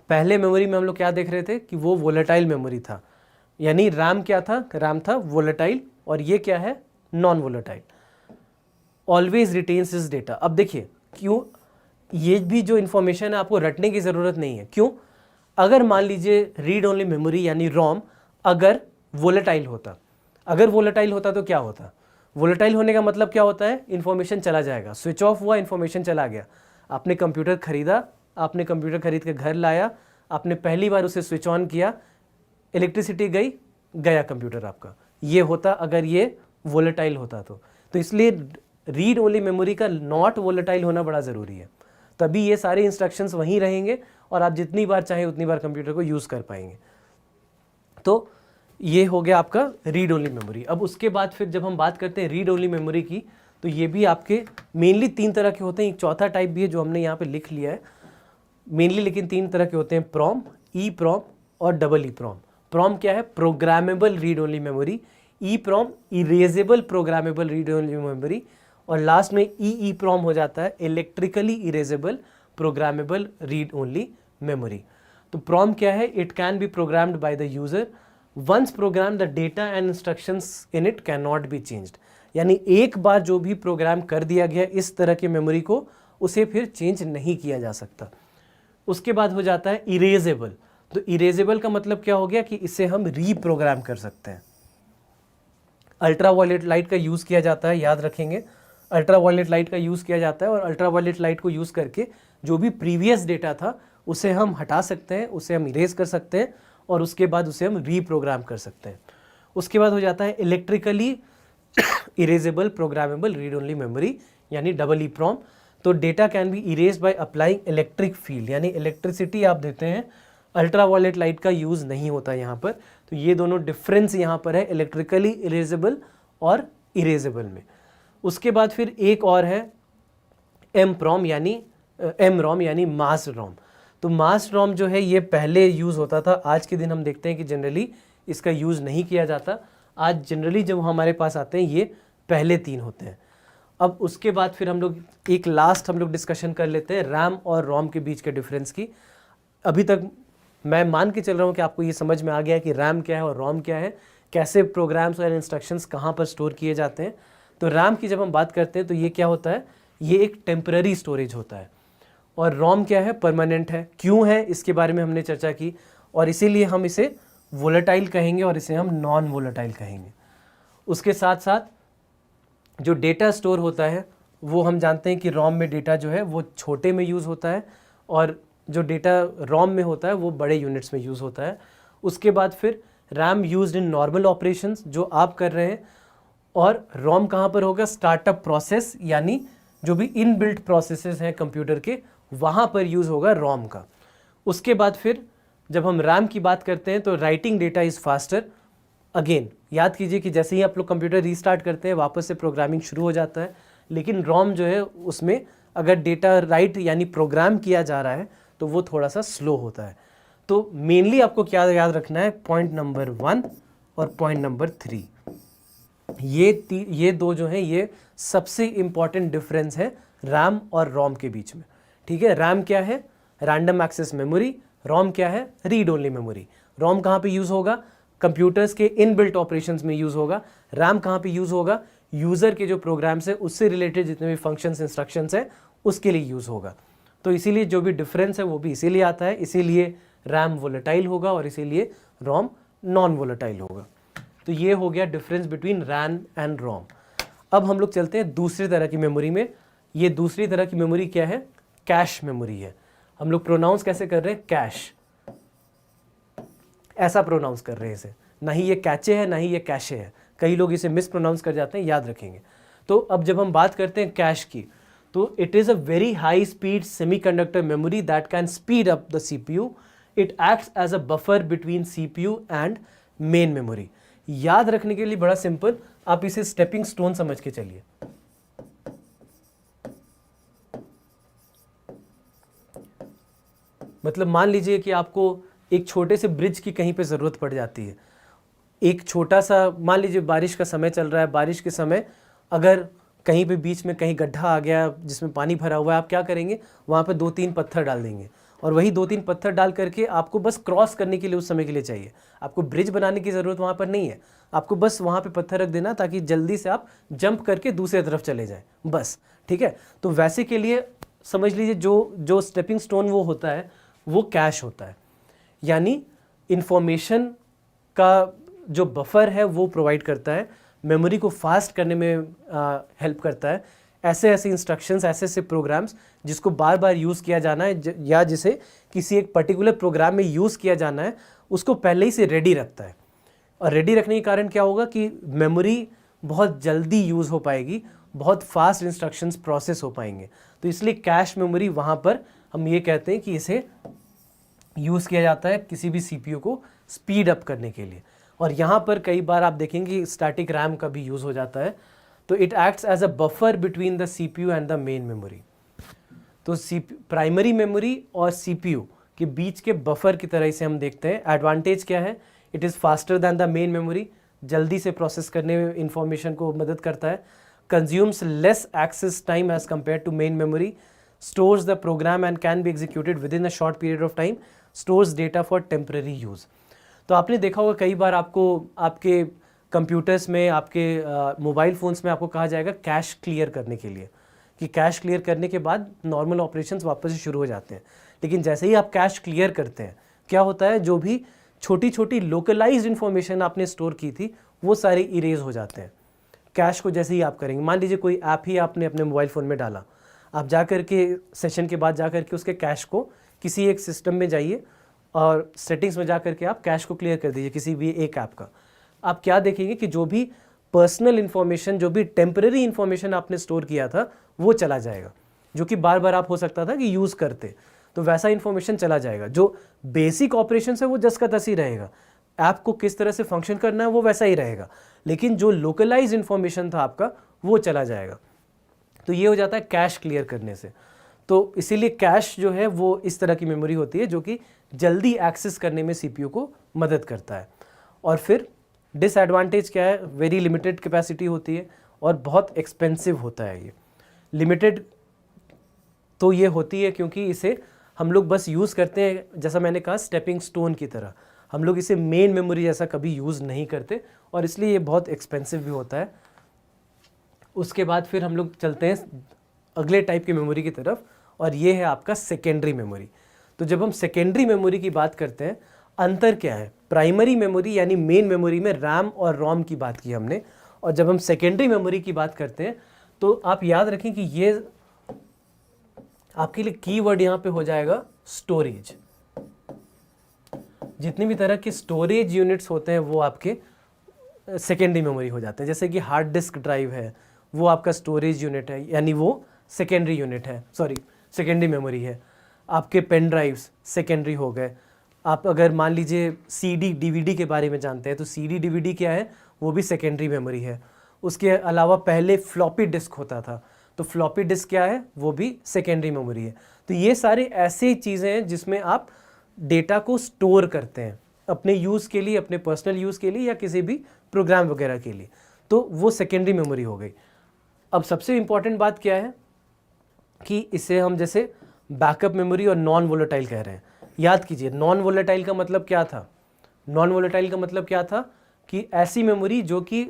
पहले मेमोरी में हम लोग क्या देख रहे थे कि वो वोलेटाइल मेमोरी था, यानी रैम क्या था? रैम था वोलेटाइल, और ये क्या है? Non volatile. Always retains is data. अब देखिए क्यों, ये भी जो इन्फॉर्मेशन है आपको रटने की ज़रूरत नहीं है। क्यों? अगर मान लीजिए रीड ओनली मेमोरी यानी ROM अगर वोलेटाइल होता तो क्या होता? वोलेटाइल होने का मतलब क्या होता है? इन्फॉर्मेशन चला जाएगा, स्विच ऑफ हुआ, इन्फॉर्मेशन चला गया। आपने कंप्यूटर खरीदा, आपने कंप्यूटर खरीद के घर लाया, आपने पहली बार उसे स्विच ऑन किया, इलेक्ट्रिसिटी गई, गया कंप्यूटर आपका। ये होता अगर ये वोलेटाइल होता तो इसलिए रीड ओनली मेमोरी का नॉट वोलेटाइल होना बड़ा ज़रूरी है, तभी ये सारे इंस्ट्रक्शंस वहीं रहेंगे और आप जितनी बार चाहे उतनी बार कंप्यूटर को यूज़ कर पाएंगे। तो ये हो गया आपका रीड ओनली मेमोरी। अब उसके बाद फिर जब हम बात करते हैं रीड ओनली मेमोरी की, तो ये भी आपके मेनली 3 तरह के होते हैं। एक चौथा टाइप भी है जो हमने यहाँ पे लिख लिया है मेनली, लेकिन 3 तरह के होते हैं, PROM, EEPROM और EEPROM। PROM क्या है? Programmable read only memory. EEPROM erasable programmable read only memory, और लास्ट में EEPROM हो जाता है electrically erasable programmable read only memory. तो PROM क्या है? It can be programmed by the user. Once program the data and instructions in it can not be changed, यानी एक बार जो भी प्रोग्राम कर दिया गया इस तरह के मेमोरी को, उसे फिर चेंज नहीं किया जा सकता। उसके बाद हो जाता है इरेजेबल। तो इरेजेबल का मतलब क्या हो गया कि इसे हम रीप्रोग्राम कर सकते हैं। अल्ट्रावायलेट लाइट का यूज़ किया जाता है, याद रखेंगे, अल्ट्रावायलेट लाइट का यूज़ किया जाता है, और अल्ट्रावायलेट लाइट को यूज़ करके जो भी प्रीवियस डेटा था उसे हम हटा सकते हैं, उसे हम इरेज कर सकते हैं, और उसके बाद उसे हम रीप्रोग्राम कर सकते हैं। उसके बाद हो जाता है electrically erasable programmable read only memory, यानी EEPROM। तो data can be erase by applying electric field, यानी इलेक्ट्रिसिटी आप देते हैं, अल्ट्रावायलेट लाइट का यूज़ नहीं होता यहाँ पर। तो ये दोनों डिफरेंस यहाँ पर है, इलेक्ट्रिकली इरेजेबल और इरेजेबल में। उसके बाद फिर एक और है MROM यानी मास ROM। तो मास ROM जो है ये पहले यूज़ होता था, आज के दिन हम देखते हैं कि जनरली इसका यूज़ नहीं किया जाता। आज जनरली जब हमारे पास आते हैं ये पहले 3 होते हैं। अब उसके बाद फिर हम लोग एक लास्ट डिस्कशन कर लेते हैं रैम और ROM के बीच के डिफरेंस की। अभी तक मैं मान के चल रहा हूँ कि आपको ये समझ में आ गया कि रैम क्या है और रोम क्या है, कैसे प्रोग्राम्स और इंस्ट्रक्शंस कहाँ पर स्टोर किए जाते हैं। तो रैम की जब हम बात करते हैं तो ये क्या होता है, ये एक टेम्पररी स्टोरेज होता है, और रोम क्या है, परमानेंट है। क्यों है इसके बारे में हमने चर्चा की, और इसीलिए हम इसे वोलेटाइल कहेंगे और इसे हम नॉन वोलेटाइल कहेंगे। उसके साथ साथ जो डेटा स्टोर होता है वो हम जानते हैं कि रोम में डेटा जो है वो छोटे में यूज़ होता है, और जो डेटा रोम में होता है वो बड़े यूनिट्स में यूज़ होता है। उसके बाद फिर RAM used in normal operations जो आप कर रहे हैं, और रोम कहाँ पर होगा, स्टार्टअप प्रोसेस, यानी जो भी इनबिल्ट प्रोसेसेस हैं कंप्यूटर के वहाँ पर यूज़ होगा रोम का। उसके बाद फिर जब हम रैम की बात करते हैं तो writing data is faster. Again याद कीजिए कि जैसे ही आप लोग कंप्यूटर रीस्टार्ट करते हैं वापस से प्रोग्रामिंग शुरू हो जाता है, लेकिन रोम जो है उसमें अगर डेटा राइट यानी प्रोग्राम किया जा रहा है तो वो थोड़ा सा स्लो होता है। तो मेनली आपको क्या याद रखना है, पॉइंट नंबर 1 और पॉइंट नंबर 3, ये दो जो हैं ये सबसे इंपॉर्टेंट डिफरेंस है रैम और रोम के बीच में। ठीक है, रैम क्या है, रैंडम एक्सेस मेमोरी, रोम क्या है, रीड ओनली मेमोरी। रोम कहाँ पे यूज़ होगा, कंप्यूटर्स के इनबिल्ट ऑपरेशंस में यूज़ होगा। रैम कहाँ पे यूज़ होगा, यूज़र के जो प्रोग्राम्स है उससे रिलेटेड जितने भी फंक्शंस इंस्ट्रक्शंस हैं उसके लिए यूज़ होगा। तो इसीलिए जो भी डिफरेंस है वो भी इसीलिए आता है, इसीलिए रैम वोलेटाइल होगा और इसीलिए रोम नॉन वोलेटाइल होगा। तो ये हो गया डिफरेंस बिटवीन रैम एंड रोम। अब हम लोग चलते हैं दूसरी तरह की मेमोरी में। ये दूसरी तरह की मेमोरी क्या है, कैश मेमोरी है। हम लोग प्रोनाउंस कैसे कर रहे हैं, कैश, ऐसा प्रोनाउंस कर रहे हैं इसे, ना ही ये कैचे है ना ही ये कैशे है। कई लोग इसे मिस प्रोनाउंस कर जाते हैं, याद रखेंगे। तो अब जब हम बात करते हैं कैश की, तो it is a very high speed semiconductor memory that can speed up the CPU. It acts as a buffer between CPU and main memory. याद रखने के लिए बड़ा सिंपल, आप इसे स्टेपिंग स्टोन समझ के चलिए। मतलब मान लीजिए कि आपको एक छोटे से ब्रिज की कहीं पे ज़रूरत पड़ जाती है। एक छोटा सा, मान लीजिए बारिश का समय चल रहा है, बारिश के समय अगर कहीं पे बीच में कहीं गड्ढा आ गया जिसमें पानी भरा हुआ है, आप क्या करेंगे, वहाँ पे 2-3 पत्थर डाल देंगे, और वही 2-3 पत्थर डाल करके आपको बस क्रॉस करने के लिए उस समय के लिए चाहिए। आपको ब्रिज बनाने की ज़रूरत वहाँ पर नहीं है, आपको बस वहाँ पे पत्थर रख देना ताकि जल्दी से आप जंप करके दूसरी तरफ चले जाएं, बस। ठीक है, तो वैसे के लिए समझ लीजिए जो स्टेपिंग स्टोन वो होता है वो कैश होता है, यानी इंफॉर्मेशन का जो बफर है वो प्रोवाइड करता है, मेमोरी को फास्ट करने में हेल्प करता है। ऐसे ऐसे इंस्ट्रक्शंस, ऐसे ऐसे प्रोग्राम्स जिसको बार बार यूज़ किया जाना है या जिसे किसी एक पर्टिकुलर प्रोग्राम में यूज़ किया जाना है, उसको पहले ही से रेडी रखता है। और रेडी रखने के कारण क्या होगा कि मेमोरी बहुत जल्दी यूज़ हो पाएगी, बहुत फास्ट इंस्ट्रक्शंस प्रोसेस हो पाएंगे। तो इसलिए कैश मेमोरी वहाँ पर हम ये कहते हैं कि इसे यूज़ किया जाता है किसी भी सीपीयू को स्पीड अप करने के लिए। और यहाँ पर कई बार आप देखेंगे स्टैटिक रैम का भी यूज़ हो जाता है। तो it acts as a buffer between the CPU and the main memory. तो प्राइमरी मेमोरी और सीपीयू के बीच के बफर की तरह इसे हम देखते हैं। एडवांटेज क्या है, it is faster than the main memory, जल्दी से प्रोसेस करने में इंफॉर्मेशन को मदद करता है। Consumes less access time as compare to main memory, stores the program and can be executed within a short period of time, stores data for temporary use. तो आपने देखा होगा कई बार आपको आपके कंप्यूटर्स में, आपके मोबाइल फ़ोन्स में आपको कहा जाएगा कैश क्लियर करने के लिए, कि कैश क्लियर करने के बाद नॉर्मल ऑपरेशंस वापस से शुरू हो जाते हैं। लेकिन जैसे ही आप कैश क्लियर करते हैं क्या होता है, जो भी छोटी छोटी लोकलाइज्ड इन्फॉर्मेशन आपने स्टोर की थी वो सारे इरेज हो जाते हैं कैश को जैसे ही आप करेंगे। मान लीजिए कोई ऐप ही आपने अपने मोबाइल फ़ोन में डाला, आप जा कर के सेशन के बाद जा कर के उसके कैश को किसी एक सिस्टम में जाइए और सेटिंग्स में जा कर के आप कैश को क्लियर कर दीजिए किसी भी एक ऐप का। आप क्या देखेंगे कि जो भी पर्सनल इन्फॉर्मेशन, जो भी टेम्पररी इन्फॉर्मेशन आपने स्टोर किया था वो चला जाएगा, जो कि बार बार आप हो सकता था कि यूज़ करते, तो वैसा इन्फॉर्मेशन चला जाएगा। जो बेसिक ऑपरेशन है वो जस का तस ही रहेगा, ऐप को किस तरह से फंक्शन करना है वो वैसा ही रहेगा, लेकिन जो लोकलाइज इन्फॉर्मेशन था आपका वो चला जाएगा। तो ये हो जाता है कैश क्लियर करने से। तो इसीलिए कैश जो है वो इस तरह की मेमोरी होती है जो कि जल्दी एक्सेस करने में सीपीयू को मदद करता है। और फिर डिसएडवांटेज क्या है, वेरी लिमिटेड कैपेसिटी होती है और बहुत एक्सपेंसिव होता है। ये लिमिटेड तो ये होती है क्योंकि इसे हम लोग बस यूज़ करते हैं, जैसा मैंने कहा, स्टेपिंग स्टोन की तरह। हम लोग इसे मेन मेमोरी जैसा कभी यूज़ नहीं करते और इसलिए ये बहुत एक्सपेंसिव भी होता है। उसके बाद फिर हम लोग चलते हैं अगले टाइप की मेमोरी की तरफ, और ये है आपका सेकेंडरी मेमोरी। तो जब हम सेकेंडरी मेमोरी की बात करते हैं, अंतर क्या है? प्राइमरी मेमोरी यानी मेन मेमोरी में रैम और रोम की बात की हमने, और जब हम सेकेंडरी मेमोरी की बात करते हैं तो आप याद रखें कि ये आपके लिए कीवर्ड यहाँ पे हो जाएगा स्टोरेज। जितनी भी तरह के स्टोरेज यूनिट्स होते हैं वो आपके सेकेंडरी मेमोरी हो जाते हैं। जैसे कि हार्ड डिस्क ड्राइव है, वो आपका स्टोरेज यूनिट है, यानी वो सेकेंडरी यूनिट है, सॉरी सेकेंडरी मेमोरी है। आपके पेन ड्राइव्स सेकेंडरी हो गए। आप अगर मान लीजिए सीडी डीवीडी के बारे में जानते हैं तो सीडी डीवीडी क्या है? वो भी सेकेंडरी मेमोरी है। उसके अलावा पहले फ्लॉपी डिस्क होता था, तो फ्लॉपी डिस्क क्या है? वो भी सेकेंडरी मेमोरी है। तो ये सारे ऐसे चीज़ें हैं जिसमें आप डेटा को स्टोर करते हैं अपने यूज़ के लिए, अपने पर्सनल यूज़ के लिए या किसी भी प्रोग्राम वगैरह के लिए, तो वो सेकेंडरी मेमोरी हो गई। अब सबसे इम्पॉर्टेंट बात क्या है कि इसे हम जैसे बैकअप मेमोरी और नॉन वोलेटाइल कह रहे हैं। याद कीजिए, नॉन वोलेटाइल का मतलब क्या था? नॉन वोलेटाइल का मतलब क्या था? कि ऐसी मेमोरी जो कि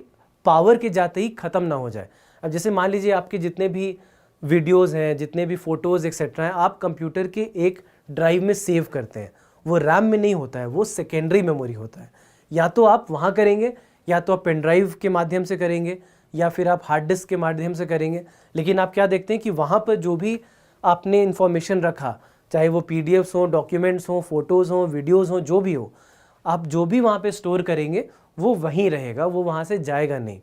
पावर के जाते ही ख़त्म ना हो जाए। अब जैसे मान लीजिए आपके जितने भी वीडियोज़ हैं, जितने भी फ़ोटोज़ एक्सेट्रा हैं, आप कंप्यूटर के एक ड्राइव में सेव करते हैं, वो रैम में नहीं होता है, वो सेकेंडरी मेमोरी होता है। या तो आप वहाँ करेंगे, या तो आप पेन ड्राइव के माध्यम से करेंगे, या फिर आप हार्ड डिस्क के माध्यम से करेंगे। लेकिन आप क्या देखते हैं कि वहाँ पर जो भी आपने इन्फॉर्मेशन रखा, चाहे वो पीडीएफ्स हों, डॉक्यूमेंट्स हों, फोटोज़ हों, वीडियोज़ हों, जो भी हो, आप जो भी वहाँ पे स्टोर करेंगे वो वहीं रहेगा, वो वहाँ से जाएगा नहीं।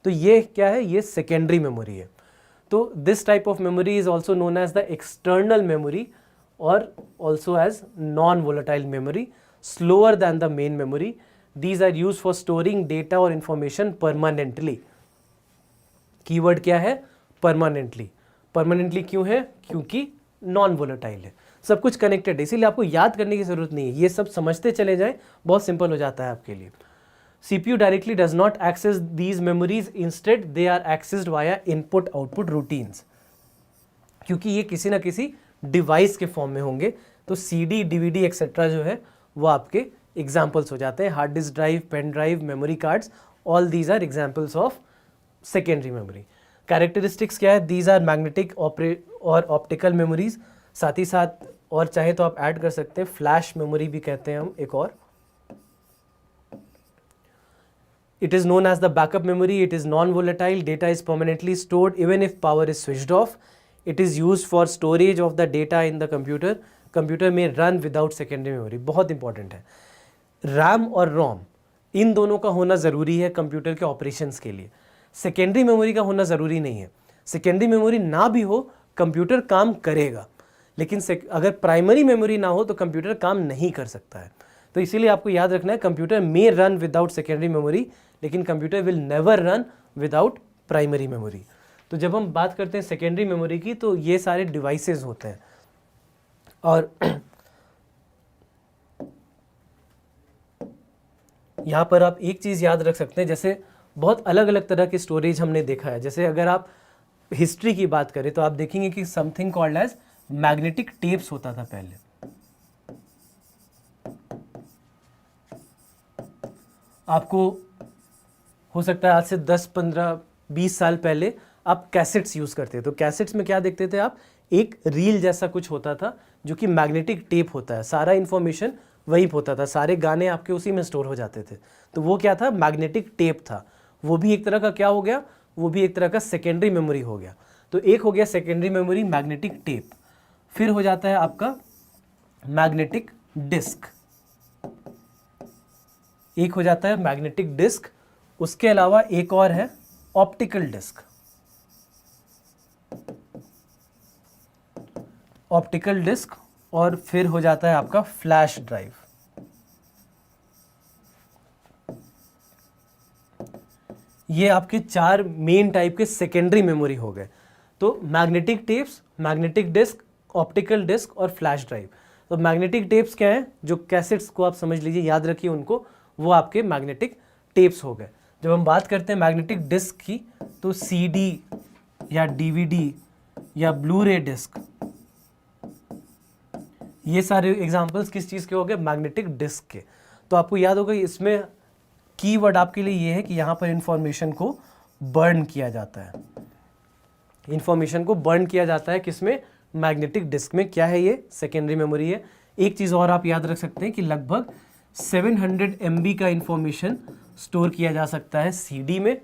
तो ये क्या है? ये सेकेंडरी मेमोरी है। तो this type of memory is also known as the external memory और also as non volatile memory, slower than the main memory. These are use for storing data और इंफॉर्मेशन परमानेंटली। कीवर्ड क्या है? परमानेंटली। परमानेंटली क्यों है? क्योंकि नॉन वोलेटाइल है, सब कुछ कनेक्टेड है, इसीलिए आपको याद करने की जरूरत नहीं है। ये सब समझते चले जाएं, बहुत सिंपल हो जाता है आपके लिए। CPU directly does not access these memories, instead they are accessed via input output routines, क्योंकि ये किसी ना किसी डिवाइस के फॉर्म में होंगे। तो CD DVD एक्सेट्रा जो है वो आपके एग्जाम्पल्स हो जाते हैं। Hard disk drive, pen drive, memory cards, all these are examples of secondary memory. Characteristics क्या है? दीज आर मैग्नेटिक और ऑप्टिकल मेमोरीज। साथ ही साथ और चाहे तो आप ऐड कर सकते हैं फ्लैश मेमोरी भी कहते हैं हम एक और। It is known as the backup memory. It is non-volatile. Data is permanently stored even if power is switched off. It is used for storage of the data in the computer. Computer may run without secondary memory. बहुत इंपॉर्टेंट है। रैम और रोम इन दोनों का होना ज़रूरी है कंप्यूटर के ऑपरेशंस के लिए। सेकेंडरी मेमोरी का होना ज़रूरी नहीं है। सेकेंडरी मेमोरी ना भी हो, कंप्यूटर काम करेगा, लेकिन अगर प्राइमरी मेमोरी ना हो तो कंप्यूटर काम नहीं कर सकता है। तो इसीलिए आपको याद रखना है, computer may run without secondary memory, लेकिन computer will never run without primary memory. तो जब हम बात करते हैं सेकेंडरी मेमोरी की, तो ये सारे डिवाइसेस होते हैं। और यहाँ पर आप एक चीज़ याद रख सकते हैं, जैसे बहुत अलग अलग तरह की स्टोरेज हमने देखा है। जैसे अगर आप हिस्ट्री की बात करें तो आप देखेंगे कि something called as magnetic tapes होता था पहले। आपको हो सकता है आज से 10, 15, 20 साल पहले आप कैसेट्स यूज़ करते थे। तो कैसेट्स में क्या देखते थे आप? एक रील जैसा कुछ होता था जो कि मैग्नेटिक टेप होता है, सारा इन्फॉर्मेशन वही होता था, सारे गाने आपके उसी में स्टोर हो जाते थे। तो वो क्या था? मैग्नेटिक टेप था। वो भी एक तरह का क्या हो गया? वो भी एक तरह का सेकेंडरी मेमोरी हो गया। तो एक हो गया सेकेंडरी मेमोरी मैग्नेटिक टेप, फिर हो जाता है आपका मैग्नेटिक डिस्क, एक हो जाता है मैग्नेटिक डिस्क। उसके अलावा एक और है ऑप्टिकल डिस्क। ऑप्टिकल डिस्क, और फिर हो जाता है आपका फ्लैश ड्राइव। ये आपके 4 मेन टाइप के सेकेंडरी मेमोरी हो गए। तो magnetic tapes, magnetic disk, optical disk और फ्लैश ड्राइव। तो मैग्नेटिक टेप्स क्या है? जो कैसेट्स को आप समझ लीजिए, याद रखिए उनको, वो आपके मैग्नेटिक टेप्स हो गए। जब हम बात करते हैं मैग्नेटिक डिस्क की, तो सीडी या डीवीडी या ब्लू रे डिस्क, ये सारे एग्जांपल्स किस चीज़ के हो गए, मैग्नेटिक डिस्क के। तो आपको याद होगा इसमें कीवर्ड आपके लिए ये है कि यहाँ पर इंफॉर्मेशन को बर्न किया जाता है, इंफॉर्मेशन को बर्न किया जाता है किसमें, मैग्नेटिक डिस्क में। क्या है ये, सेकेंडरी मेमोरी है। एक चीज़ और आप याद रख सकते हैं कि लगभग 700 MB का इंफॉर्मेशन स्टोर किया जा सकता है सीडी में।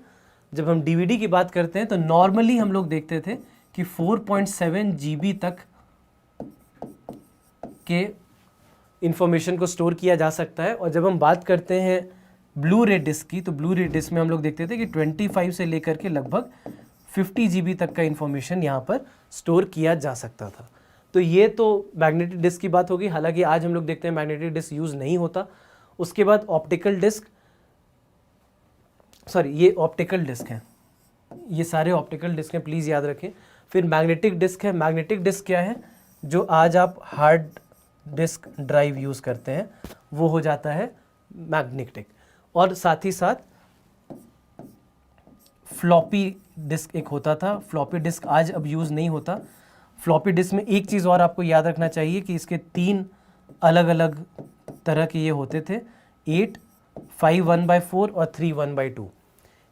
जब हम डीवीडी की बात करते हैं तो नॉर्मली हम लोग देखते थे कि 4.7 GB तक के इंफॉर्मेशन को स्टोर किया जा सकता है। और जब हम बात करते हैं ब्लू रे डिस्क की, तो ब्लू रे डिस्क में हम लोग देखते थे कि 25 से लेकर के लगभग 50 GB तक का इंफॉर्मेशन यहाँ पर स्टोर किया जा सकता था। तो ये तो मैग्नेटिक डिस्क की बात होगी। हालांकि आज हम लोग देखते हैं मैग्नेटिक डिस्क यूज़ नहीं होता। उसके बाद ऑप्टिकल डिस्क, सॉरी ये ऑप्टिकल डिस्क है, ये सारे ऑप्टिकल डिस्क हैं, प्लीज़ याद रखें। फिर मैग्नेटिक डिस्क है। मैग्नेटिक डिस्क क्या है, जो आज आप हार्ड डिस्क ड्राइव यूज़ करते हैं वो हो जाता है मैग्नेटिक। और साथ ही साथ फ्लॉपी डिस्क एक होता था, फ्लॉपी डिस्क आज अब यूज़ नहीं होता। फ्लॉपी डिस्क में एक चीज़ और आपको याद रखना चाहिए कि इसके 3 अलग अलग तरह के ये होते थे, 8, 5 1/4 और 3 1/2,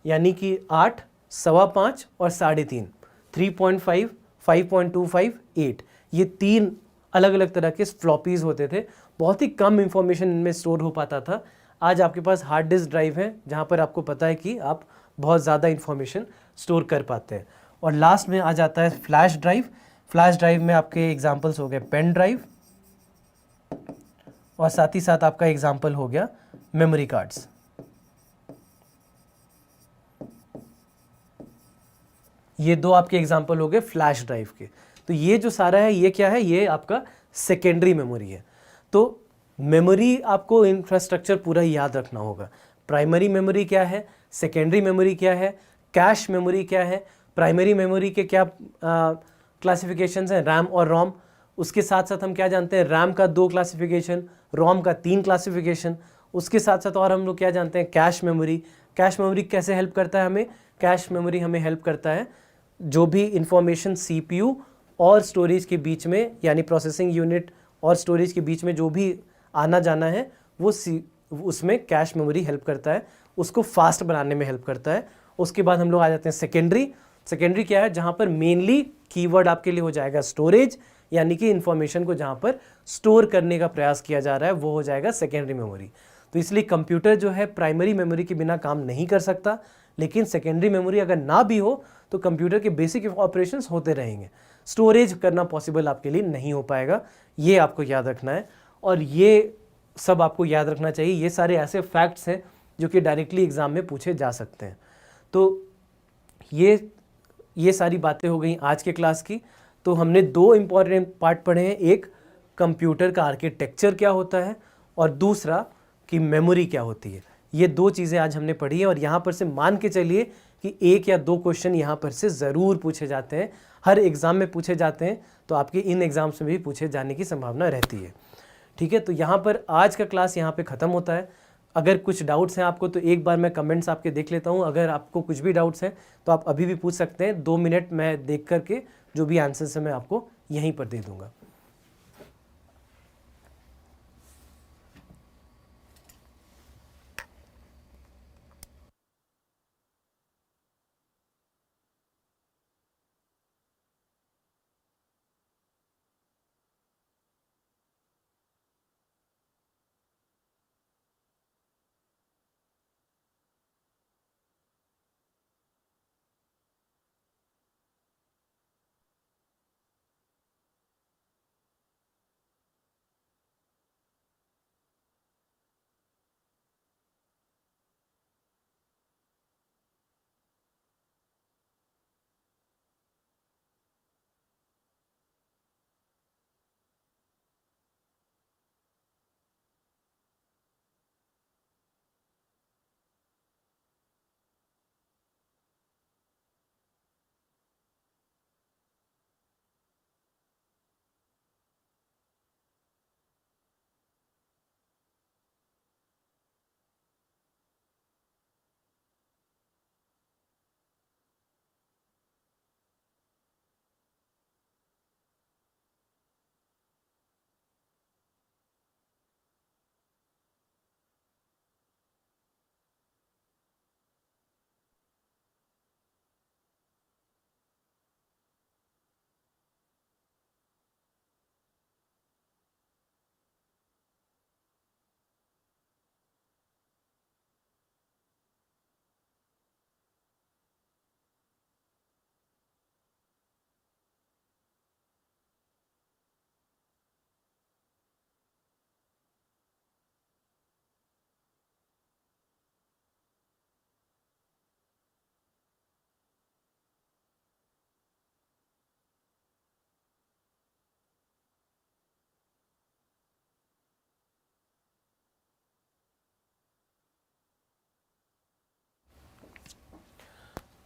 यानी कि 8, 5.25 और 3.5, 3.5, 5.25, 8, ये 3 अलग अलग तरह के फ्लॉपीज़ होते थे। बहुत ही कम इंफॉर्मेशन इनमें स्टोर हो पाता था। आज आपके पास हार्ड डिस्क ड्राइव है जहाँ पर आपको पता है कि आप बहुत ज़्यादा इंफॉर्मेशन स्टोर कर पाते हैं। और लास्ट में आ जाता है फ्लैश ड्राइव। फ्लैश ड्राइव में आपके एग्जांपल्स हो गए पेन ड्राइव, और साथ ही साथ आपका एग्जांपल हो गया मेमोरी कार्ड्स। ये 2 आपके एग्जांपल हो गए फ्लैश ड्राइव के। तो ये जो सारा है ये क्या है, ये आपका सेकेंडरी मेमोरी है। तो मेमोरी आपको इंफ्रास्ट्रक्चर पूरा याद रखना होगा। प्राइमरी मेमोरी क्या है, सेकेंडरी मेमोरी क्या है, कैश मेमोरी क्या है, प्राइमरी मेमोरी के क्या क्लासिफिकेशंस हैं, रैम और रोम। उसके साथ साथ हम क्या जानते हैं, रैम का 2 क्लासिफिकेशन, रोम का 3 क्लासिफिकेशन। उसके साथ साथ और हम लोग क्या जानते हैं, कैश मेमोरी। कैश मेमोरी कैसे हेल्प करता है हमें, कैश मेमोरी हमें हेल्प करता है जो भी इंफॉर्मेशन सीपीयू और स्टोरेज के बीच में, यानी प्रोसेसिंग यूनिट और स्टोरेज के बीच में जो भी आना जाना है वो उसमें कैश मेमोरी हेल्प करता है, उसको फास्ट बनाने में हेल्प करता है। उसके बाद हम लोग आ जाते हैं सेकेंडरी। सेकेंडरी क्या है, जहाँ पर मेनली कीवर्ड आपके लिए हो जाएगा स्टोरेज, यानी कि इंफॉर्मेशन को जहाँ पर स्टोर करने का प्रयास किया जा रहा है वो हो जाएगा सेकेंडरी मेमोरी। तो इसलिए कंप्यूटर जो है प्राइमरी मेमोरी के बिना काम नहीं कर सकता, लेकिन सेकेंडरी मेमोरी अगर ना भी हो तो कंप्यूटर के बेसिक ऑपरेशंस होते रहेंगे। स्टोरेज करना पॉसिबल आपके लिए नहीं हो पाएगा, ये आपको याद रखना है। और ये सब आपको याद रखना चाहिए। ये सारे ऐसे फैक्ट्स हैं जो कि डायरेक्टली एग्जाम में पूछे जा सकते हैं। तो ये सारी बातें हो गई आज के क्लास की। तो हमने 2 इंपॉर्टेंट पार्ट पढ़े हैं, एक कंप्यूटर का आर्किटेक्चर क्या होता है और दूसरा कि मेमोरी क्या होती है। ये 2 चीज़ें आज हमने पढ़ी है और यहाँ पर से मान के चलिए कि 1 या 2 क्वेश्चन यहाँ पर से ज़रूर पूछे जाते हैं, हर एग्ज़ाम में पूछे जाते हैं। तो आपके इन एग्ज़ाम्स में भी पूछे जाने की संभावना रहती है। ठीक है, तो यहाँ पर आज का क्लास यहाँ पे ख़त्म होता है। अगर कुछ डाउट्स हैं आपको तो एक बार मैं कमेंट्स आपके देख लेता हूँ। अगर आपको कुछ भी डाउट्स हैं तो आप अभी भी पूछ सकते हैं। 2 मिनट मैं देख करके जो भी आंसर्स है मैं आपको यहीं पर दे दूँगा।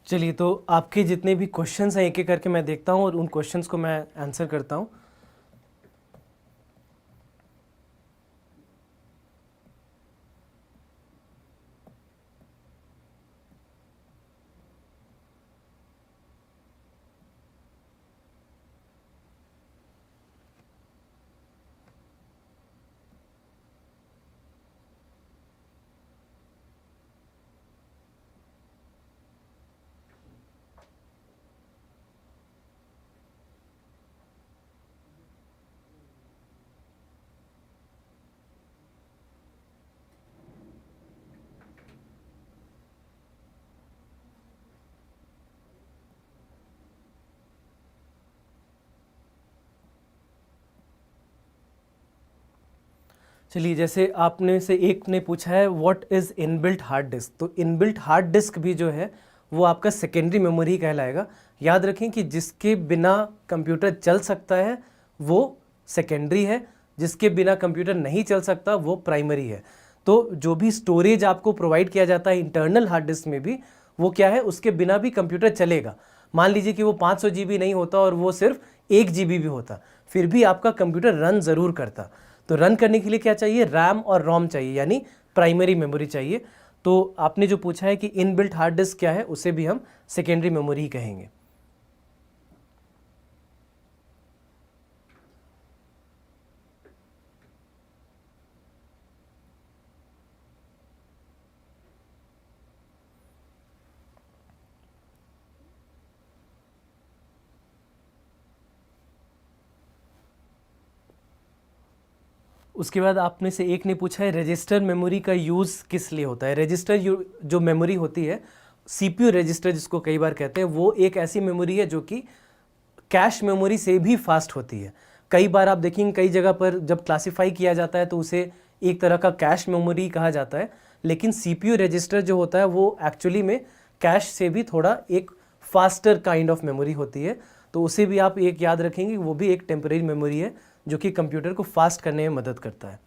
चलिए, तो आपके जितने भी क्वेश्चंस हैं एक एक करके मैं देखता हूँ और उन क्वेश्चंस को मैं आंसर करता हूँ। चलिए, जैसे आपने से एक ने पूछा है what is inbuilt hard disk, तो इनबिल्ट हार्ड डिस्क भी जो है वो आपका सेकेंडरी मेमोरी कहलाएगा। याद रखें कि जिसके बिना कंप्यूटर चल सकता है वो सेकेंडरी है, जिसके बिना कंप्यूटर नहीं चल सकता वो प्राइमरी है। तो जो भी स्टोरेज आपको प्रोवाइड किया जाता है इंटरनल हार्ड डिस्क में भी, वो क्या है, उसके बिना भी कंप्यूटर चलेगा। मान लीजिए कि वो 500 GB नहीं होता और वो सिर्फ 1 GB भी होता, फिर भी आपका कंप्यूटर रन ज़रूर करता। तो रन करने के लिए क्या चाहिए, रैम और रोम चाहिए, यानी प्राइमरी मेमोरी चाहिए। तो आपने जो पूछा है कि इनबिल्ट हार्ड डिस्क क्या है, उसे भी हम सेकेंडरी मेमोरी ही कहेंगे। उसके बाद आपने से एक ने पूछा है रजिस्टर मेमोरी का यूज़ किस लिए होता है। रजिस्टर जो मेमोरी होती है, CPU रजिस्टर जिसको कई बार कहते हैं, वो एक ऐसी मेमोरी है जो कि कैश मेमोरी से भी फास्ट होती है। कई बार आप देखेंगे कई जगह पर जब क्लासीफाई किया जाता है तो उसे एक तरह का कैश मेमोरी कहा जाता है, लेकिन CPU रजिस्टर जो होता है वो एक्चुअली में कैश से भी थोड़ा एक फास्टर काइंड ऑफ मेमोरी होती है। तो उसे भी आप एक याद रखेंगे, वो भी एक टेम्परेरी मेमोरी है जो कि कंप्यूटर को फास्ट करने में मदद करता है।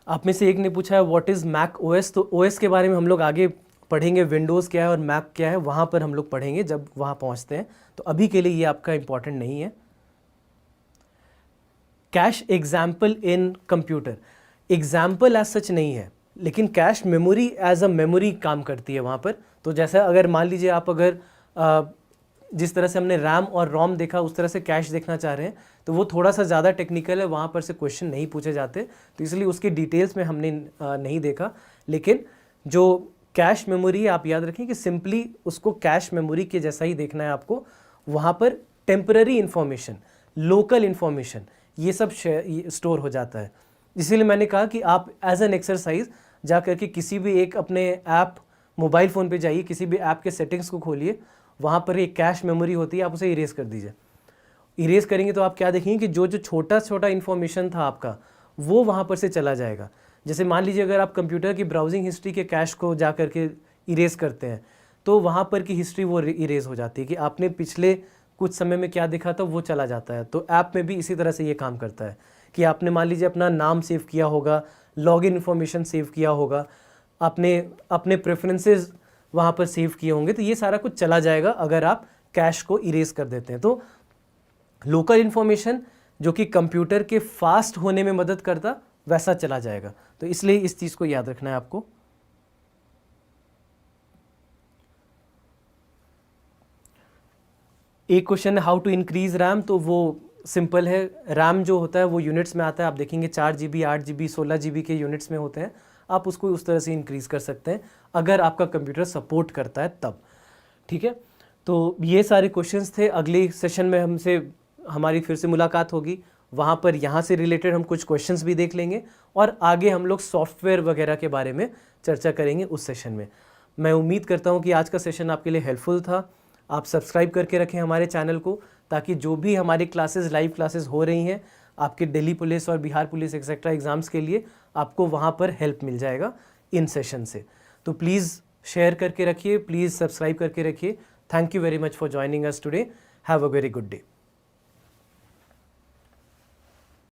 आप में से एक ने पूछा है व्हाट इज़ मैक OS, तो OS के बारे में हम लोग आगे पढ़ेंगे, विंडोज़ क्या है और मैक क्या है वहाँ पर हम लोग पढ़ेंगे जब वहाँ पहुँचते हैं। तो अभी के लिए ये आपका इंपॉर्टेंट नहीं है। Cache example in computer, example as such नहीं है, लेकिन cache memory as a memory काम करती है वहाँ पर। तो जैसा अगर मान लीजिए आप अगर जिस तरह से हमने रैम और रोम देखा उस तरह से कैश देखना चाह रहे हैं, तो वो थोड़ा सा ज़्यादा टेक्निकल है, वहाँ पर से क्वेश्चन नहीं पूछे जाते, तो इसलिए उसकी डिटेल्स में हमने नहीं देखा। लेकिन जो कैश मेमोरी है, आप याद रखें कि सिंपली उसको कैश मेमोरी के जैसा ही देखना है आपको। वहाँ पर टेम्पररी इन्फॉर्मेशन, लोकल इन्फॉर्मेशन, ये सब स्टोर हो जाता है। इसीलिए मैंने कहा कि आप एज एन एक्सरसाइज जा करके किसी भी एक अपने ऐप, मोबाइल फ़ोन पे जाइए, किसी भी ऐप के सेटिंग्स को खोलिए, वहाँ पर एक कैश मेमोरी होती है, आप उसे इरेज कर दीजिए। इरेज करेंगे तो आप क्या देखेंगे कि जो जो छोटा छोटा इन्फॉर्मेशन था आपका वो वहाँ पर से चला जाएगा। जैसे मान लीजिए अगर आप कंप्यूटर की ब्राउजिंग हिस्ट्री के कैश को जा करके इरेज करते हैं, तो वहाँ पर की हिस्ट्री वो इरेज हो जाती है कि आपने पिछले कुछ समय में क्या देखा था वो चला जाता है। तो ऐप में भी इसी तरह से ये काम करता है कि आपने मान लीजिए अपना नाम सेव किया होगा, लॉगिन इन्फॉर्मेशन सेव किया होगा, आपने अपने प्रेफरेंसेस वहाँ पर सेव किए होंगे, तो ये सारा कुछ चला जाएगा अगर आप कैश को इरेज कर देते हैं। तो लोकल इन्फॉर्मेशन जो कि कंप्यूटर के फास्ट होने में मदद करता, वैसा चला जाएगा। तो इसलिए इस चीज़ को याद रखना है आपको। एक क्वेश्चन है हाउ टू इंक्रीज रैम, तो वो सिंपल है। रैम जो होता है वो यूनिट्स में आता है, आप देखेंगे 4 GB, 8 GB, 16 GB के यूनिट्स में होते हैं। आप उसको उस तरह से इंक्रीज़ कर सकते हैं अगर आपका कंप्यूटर सपोर्ट करता है तब। ठीक है, तो ये सारे क्वेश्चंस थे। अगले सेशन में हमारी फिर से मुलाकात होगी, वहाँ पर यहाँ से रिलेटेड हम कुछ क्वेश्चंस भी देख लेंगे और आगे हम लोग सॉफ्टवेयर वगैरह के बारे में चर्चा करेंगे उस सेशन में। मैं उम्मीद करता हूँ कि आज का सेशन आपके लिए हेल्पफुल था। आप सब्सक्राइब करके रखें हमारे चैनल को, ताकि जो भी हमारी क्लासेस, लाइव क्लासेस हो रही हैं आपके दिल्ली पुलिस और बिहार पुलिस एक्सेट्रा एग्ज़ाम्स के लिए, आपको वहाँ पर हेल्प मिल जाएगा इन सेशन से। तो प्लीज़ शेयर करके रखिए, प्लीज़ सब्सक्राइब करके रखिए। Thank you very much for joining us today. Have a very good day.